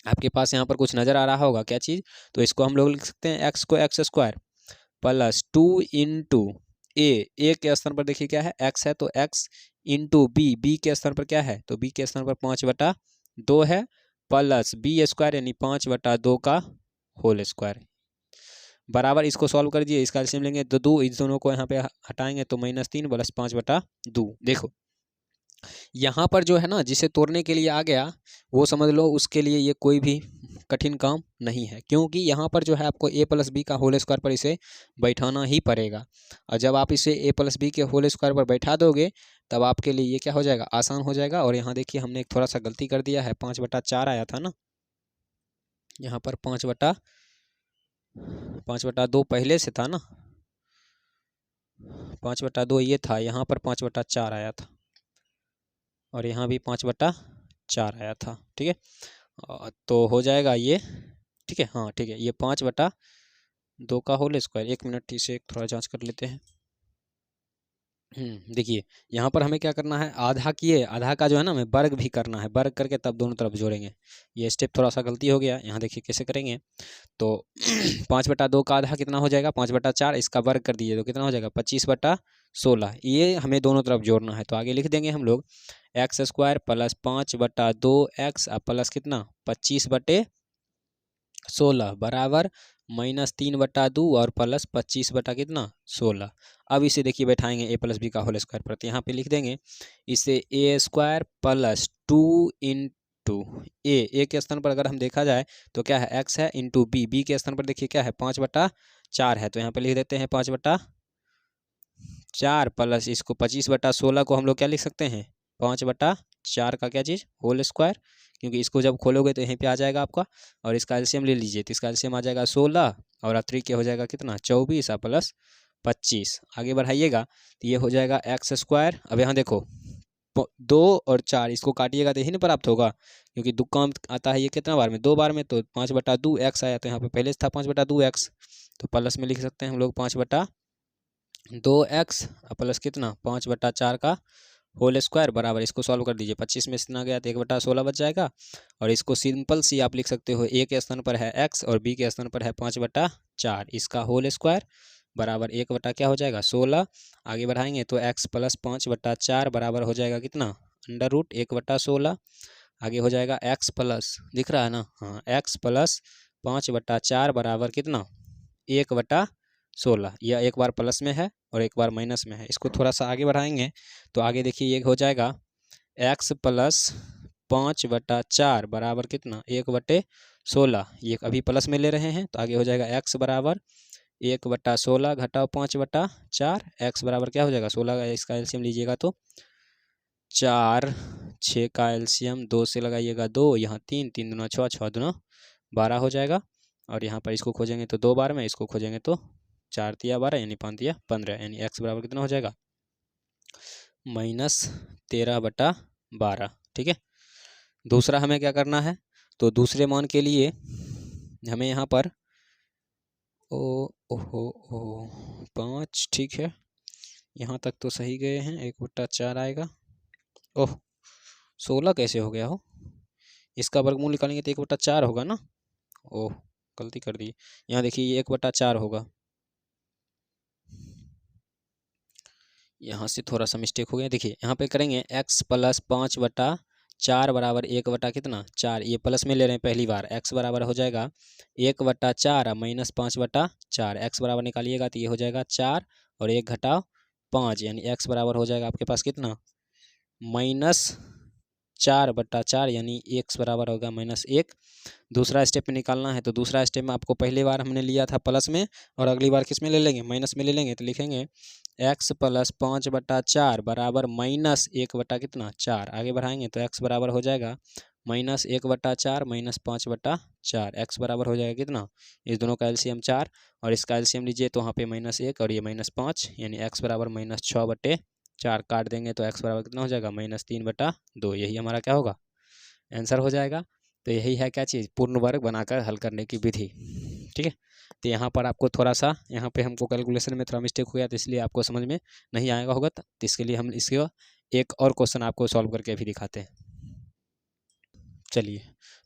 [SPEAKER 2] आपके पास यहाँ पर कुछ नज़र आ रहा होगा, क्या चीज़, तो इसको हम लोग लिख सकते हैं x को x² + 2 × a के स्थान पर देखिए क्या है, x है, तो x × b के स्थान पर क्या है, तो b के स्थान पर 5/2 है, प्लस b² यानी 5/2 का होल स्क्वायर बराबर। इसको सॉल्व कर दिए, इसका एलसीएम लेंगे तो 2, इस दोनों को यहाँ पे हटाएंगे तो -3 + 5/2। देखो यहाँ पर जो है ना, जिसे तोड़ने के लिए आ गया वो समझ लो उसके लिए ये कोई भी कठिन काम नहीं है, क्योंकि यहाँ पर जो है आपको a प्लस बी का होल स्क्वायर पर इसे बैठाना ही पड़ेगा। और जब आप इसे a प्लस बी के होल स्क्वायर पर बैठा दोगे तब आपके लिए ये क्या हो जाएगा, आसान हो जाएगा। और यहाँ देखिए हमने एक थोड़ा सा गलती कर दिया है, 5/4 आया था ना, यहाँ पर 5/2 पहले से था ना, 5/2 ये था, यहाँ पर 5/4 आया था और यहाँ भी 5/4 आया था। ठीक है, तो हो जाएगा ये, ठीक है, हाँ ठीक है, ये 5/2 का होल स्क्वायर। 1 मिनट इसे थोड़ा जांच कर लेते हैं। देखिए यहाँ पर हमें क्या करना है, आधा किए, आधा का जो है ना हमें वर्ग भी करना है, वर्ग करके तब दोनों तरफ जोड़ेंगे। ये स्टेप थोड़ा सा गलती हो गया, यहाँ देखिए कैसे करेंगे। तो 5/2 का आधा कितना हो जाएगा, 5/4, इसका वर्ग कर दीजिए तो कितना हो जाएगा, 25/16। ये हमें दोनों तरफ जोड़ना है, तो आगे लिख देंगे हम लोग x² प्लस 5/2x प्लस कितना 25/16 बराबर -3/2 और प्लस 25 कितना 16। अब इसे देखिए बैठाएंगे a प्लस बी का होल स्क्वायर पर, तो यहाँ पे लिख देंगे इसे a² प्लस 2 इंटू a के स्थान पर अगर हम देखा जाए तो क्या है x है, इंटू b के स्थान पर देखिए क्या है 5/4 है, तो यहाँ पे लिख देते हैं 5/4 प्लस इसको 25/16 को हम लोग क्या लिख सकते हैं 5/4 का क्या चीज़ होल स्क्वायर, क्योंकि इसको जब खोलोगे तो यहीं पे आ जाएगा आपका। और इसका एलसीएम ले लीजिए तो इसका एलसीएम आ जाएगा 16 और अतिरिक्त हो जाएगा कितना 24 प्लस 25। आगे बढ़ाइएगा तो ये हो जाएगा x²। अब यहाँ देखो 2 और 4 इसको काटिएगा तो यही नहीं प्राप्त होगा, क्योंकि 2 काम आता है ये कितना बार में, 2 बार में, तो 5/2x आया, तो यहाँ पे पहले से था 5/2x, तो प्लस में लिख सकते हैं हम लोग 5/2x प्लस कितना 5/4 का होल स्क्वायर बराबर, इसको सॉल्व कर दीजिए, 25 में इतना गया तो 1/16 बच जाएगा। और इसको सिंपल सी आप लिख सकते हो, a के स्थान पर है x और b के स्थान पर है 5/4, इसका होल स्क्वायर बराबर 1 क्या हो जाएगा 16। आगे बढ़ाएंगे तो x प्लस 5/4 बराबर हो जाएगा कितना √1/16। आगे हो जाएगा x प्लस, दिख रहा है ना, हाँ x प्लस 5/4 बराबर कितना 1/16। यह एक बार प्लस में है और एक बार माइनस में है। इसको थोड़ा सा आगे बढ़ाएंगे तो आगे देखिए ये हो जाएगा x प्लस 5/4 बराबर कितना 1/16। ये अभी प्लस में ले रहे हैं तो आगे हो जाएगा x बराबर 1/16 घटाओ 5/4, x बराबर क्या हो जाएगा 16 का इसका एलसीएम लीजिएगा तो 4, 6 का एलसीएम 2 से लगाइएगा 2, यहाँ 3, 3 दूना 6, 6 दूना 12 हो जाएगा। और यहाँ पर इसको खोजेंगे तो 2 बार में, इसको खोजेंगे तो 4 तिया 12 यानी 5 तिया 15, यानी x बराबर कितना हो जाएगा -13/12। ठीक है, दूसरा हमें क्या करना है, तो दूसरे मान के लिए हमें यहाँ पर 5, ठीक है, यहाँ तक तो सही गए हैं, 1/4 आएगा। ओह 16 कैसे हो गया हो, इसका वर्गमूल निकालेंगे तो 1/4 होगा ना, ओह गलती कर दी, यहाँ देखिए ये 1/4 होगा, यहाँ से थोड़ा सा मिस्टेक हो गया। देखिए यहाँ पे करेंगे x प्लस 5/4 बराबर 1 कितना 4, ये प्लस में ले रहे हैं पहली बार, x बराबर हो जाएगा 1/4 माइनस 5/4, x बराबर निकालिएगा तो ये हो जाएगा 4 और 1 घटाओ 5, यानी x बराबर हो जाएगा आपके पास कितना -4/4, यानी x बराबर होगा -1। दूसरा स्टेप में निकालना है तो दूसरा स्टेप में आपको पहली बार हमने लिया था प्लस में और अगली बार किस में ले लेंगे माइनस में ले लेंगे, तो लिखेंगे x प्लस 5/4 बराबर -1 कितना 4। आगे बढ़ाएंगे तो x बराबर हो जाएगा -1/4 माइनस 5/4, x बराबर हो जाएगा कितना, इस दोनों का एलसीएम 4 और इसका एलसीएम लीजिए तो वहाँ पे -1 और ये -5, यानी x बराबर -6/4 काट देंगे तो x बराबर कितना हो जाएगा -3/2। यही हमारा क्या होगा आंसर हो जाएगा। तो यही है क्या चीज़, पूर्ण वर्ग बनाकर हल करने की विधि। ठीक है, तो यहाँ पर आपको थोड़ा सा, यहाँ पे हमको कैलकुलेशन में थोड़ा मिस्टेक हो गया तो इसलिए आपको समझ में नहीं आएगा होगा, तो इसके लिए हम इसके एक और क्वेश्चन आपको सॉल्व करके भी दिखाते हैं। चलिए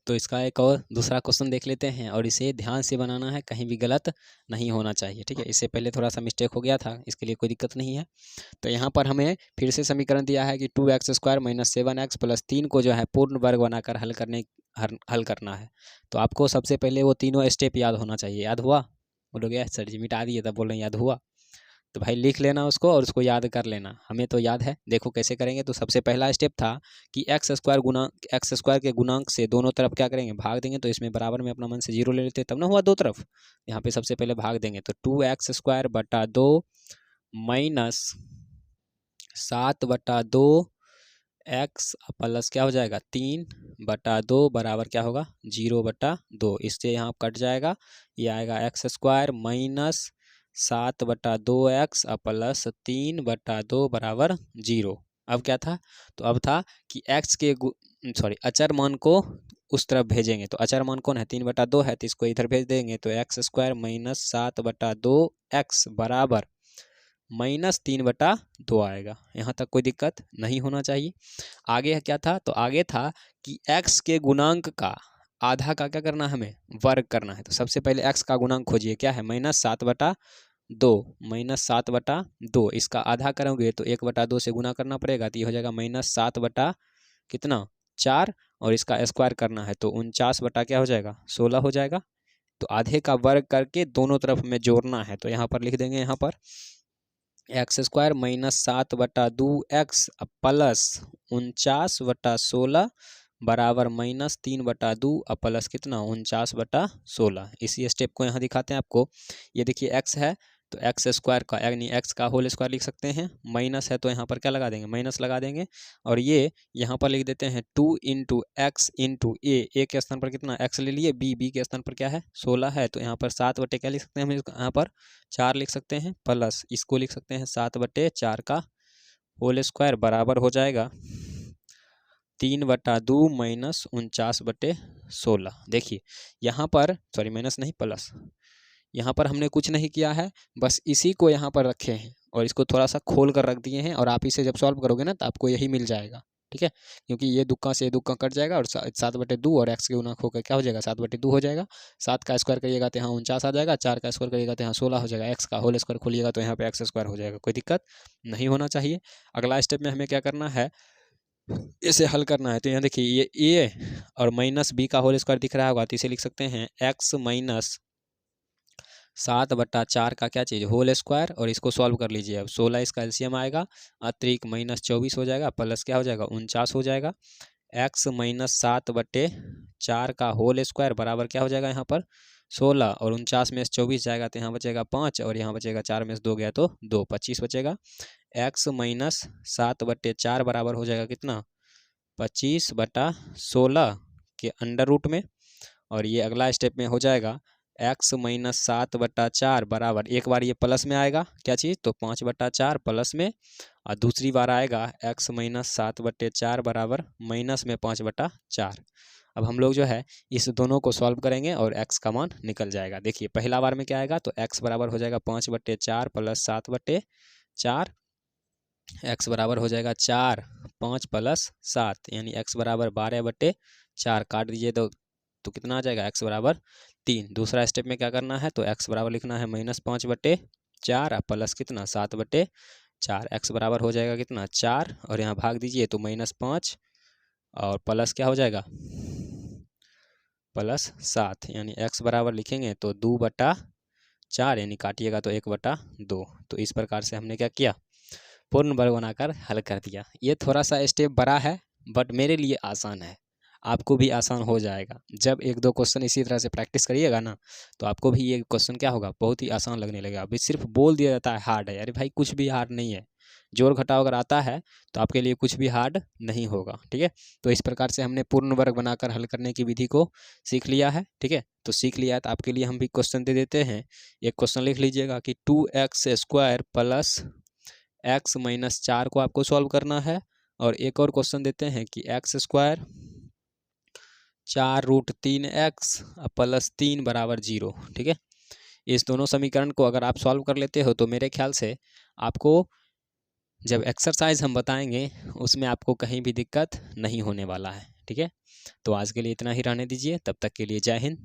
[SPEAKER 2] तो इसका एक और दूसरा क्वेश्चन देख लेते हैं और इसे ध्यान से बनाना है, कहीं भी गलत नहीं होना चाहिए। ठीक है, इससे पहले थोड़ा सा मिस्टेक हो गया था, इसके लिए कोई दिक्कत नहीं है। तो यहाँ पर हमें फिर से समीकरण दिया है कि 2x² माइनस 7x प्लस 3 को जो है पूर्ण वर्ग बनाकर हल करना है। तो आपको सबसे पहले वो तीनों स्टेप याद होना चाहिए। याद हुआ? बोलोगे सर जी मिटा दिए तब बोल रहे हैं याद हुआ। तो भाई लिख लेना उसको और उसको याद कर लेना, हमें तो याद है। देखो कैसे करेंगे, तो सबसे पहला स्टेप था कि एक्स स्क्वायर के गुणांक से दोनों तरफ क्या करेंगे, भाग देंगे। तो इसमें बराबर में अपना मन से 0 ले लेते हैं, तब ना हुआ दो तरफ। यहाँ पे सबसे पहले भाग देंगे, तो 2x² बटा 2 माइनस 7/2 एक्स प्लस क्या हो जाएगा 3/2 बराबर क्या होगा 0/2। इससे यहाँ कट जाएगा, ये आएगा x² माइनस 7/2 एक्स प्लस 3/2 बराबर 0। अब क्या था, तो अब था कि x के अचर मान को उस तरफ भेजेंगे। तो अचर मान कौन है, 3/2 है, तो इसको इधर भेज देंगे। तो x² माइनस 7/2 एक्स बराबर -3/2 आएगा। यहाँ तक कोई दिक्कत नहीं होना चाहिए। आगे क्या था, तो आगे था कि x के गुणांक का आधा का क्या करना है, हमें वर्ग करना है। तो सबसे पहले x का गुणांक खोजिए, क्या है -7/2। इसका आधा करोगे तो 1/2 से गुना करना पड़ेगा, तो ये हो जाएगा -7 कितना 4, और इसका स्क्वायर करना है तो 49 बटा क्या हो जाएगा 16 हो जाएगा। तो आधे का वर्ग करके दोनों तरफ में जोड़ना है। तो यहाँ पर लिख देंगे, यहाँ पर x² माइनस 7/2 एक्स प्लस 49/16 बराबर -3/2 प्लस कितना 49/16। इसी स्टेप को यहाँ दिखाते हैं आपको। ये देखिए x है तो x² का यानी x का होल स्क्वायर लिख सकते हैं, माइनस है तो यहाँ पर क्या लगा देंगे, माइनस लगा देंगे। और ये यहाँ पर लिख देते हैं 2 × x × a के स्थान पर कितना x ले लिए, b के स्थान पर क्या है 16 है, तो यहाँ पर 7 क्या लिख सकते हैं हम, यहाँ पर 4 लिख सकते हैं, प्लस इसको लिख सकते हैं 7/4 का होल स्क्वायर बराबर हो जाएगा 3/2 माइनस 49/16। देखिए यहाँ पर माइनस नहीं प्लस, यहाँ पर हमने कुछ नहीं किया है, बस इसी को यहाँ पर रखे हैं और इसको थोड़ा सा खोल कर रख दिए हैं। और आप इसे जब सॉल्व करोगे ना तो आपको यही मिल जाएगा, ठीक है, क्योंकि ये दुक्का से ये दुक्का कट जाएगा और 7/2 और x के गुणक होकर क्या हो जाएगा 7/2 हो जाएगा। 7 का स्क्वायर करिएगा तो यहाँ 49 आ जाएगा, 4 का स्क्वायर करिएगा तो यहाँ 16 हो जाएगा, x का होल स्क्वायर खोलिएगा तो यहाँ पे x² हो जाएगा। कोई दिक्कत नहीं होना चाहिए। अगला स्टेप में हमें क्या करना है, इसे हल करना है। तो यहाँ देखिए ये a और माइनस b का होल स्क्वायर दिख रहा होगा, तो इसे लिख सकते हैं x माइनस 7/4 का क्या चीज़ होल स्क्वायर, और इसको सॉल्व कर लीजिए। अब 16 इसका एलसीएम आएगा, अतिरिक्त -24 हो जाएगा, प्लस क्या हो जाएगा 49 हो जाएगा। x माइनस 7/4 का होल स्क्वायर बराबर क्या हो जाएगा यहाँ पर 16, और 49 में से 24 जाएगा तो यहाँ बचेगा 5, और यहाँ बचेगा 4 में से 2 गया तो 2, 25 बचेगा। x माइनस 7/4 बराबर हो जाएगा कितना 25/16 के अंडर रूट में। और ये अगला स्टेप में हो जाएगा x माइनस 7/4 बराबर, एक बार ये प्लस में आएगा क्या चीज़, तो 5/4 प्लस में, और दूसरी बार आएगा x माइनस 7/4 बराबर माइनस में 5/4। अब हम लोग जो है इस दोनों को सॉल्व करेंगे और x का मान निकल जाएगा। देखिए पहला बार में क्या आएगा, तो x बराबर हो जाएगा 5/4 प्लस 7/4, x बराबर हो जाएगा 4, 5 प्लस 7 यानी x बराबर 12/4। काट दीजिए तो कितना आ जाएगा x बराबर 3। दूसरा स्टेप में क्या करना है, तो x बराबर लिखना है -5/4 प्लस कितना 7/4। x बराबर हो जाएगा कितना 4, और यहाँ भाग दीजिए तो -5 और प्लस क्या हो जाएगा +7, यानी x बराबर लिखेंगे तो 2/4 यानी काटिएगा तो 1/2। तो इस प्रकार से हमने क्या किया, पूर्ण वर्ग बनाकर हल कर दिया। ये थोड़ा सा स्टेप बड़ा है बट मेरे लिए आसान है, आपको भी आसान हो जाएगा। जब 1-2 क्वेश्चन इसी तरह से प्रैक्टिस करिएगा ना तो आपको भी ये क्वेश्चन क्या होगा बहुत ही आसान लगने लगेगा। अभी सिर्फ बोल दिया जाता है हार्ड है, अरे भाई कुछ भी हार्ड नहीं है। जोड़ घटाव अगर आता है तो आपके लिए कुछ भी हार्ड नहीं होगा, ठीक है। तो इस प्रकार से हमने पूर्ण वर्ग बनाकर हल करने की विधि को सीख लिया है, ठीक है। तो सीख लिया है तो आपके लिए हम भी क्वेश्चन दे देते हैं। एक क्वेश्चन लिख लीजिएगा कि 2x² प्लस x माइनस 4 को आपको सॉल्व करना है। और एक और क्वेश्चन देते हैं कि x² 4√3x प्लस 3 बराबर 0, ठीक है। इस दोनों समीकरण को अगर आप सॉल्व कर लेते हो तो मेरे ख्याल से आपको जब एक्सरसाइज हम बताएंगे उसमें आपको कहीं भी दिक्कत नहीं होने वाला है, ठीक है। तो आज के लिए इतना ही रहने दीजिए, तब तक के लिए जय हिंद।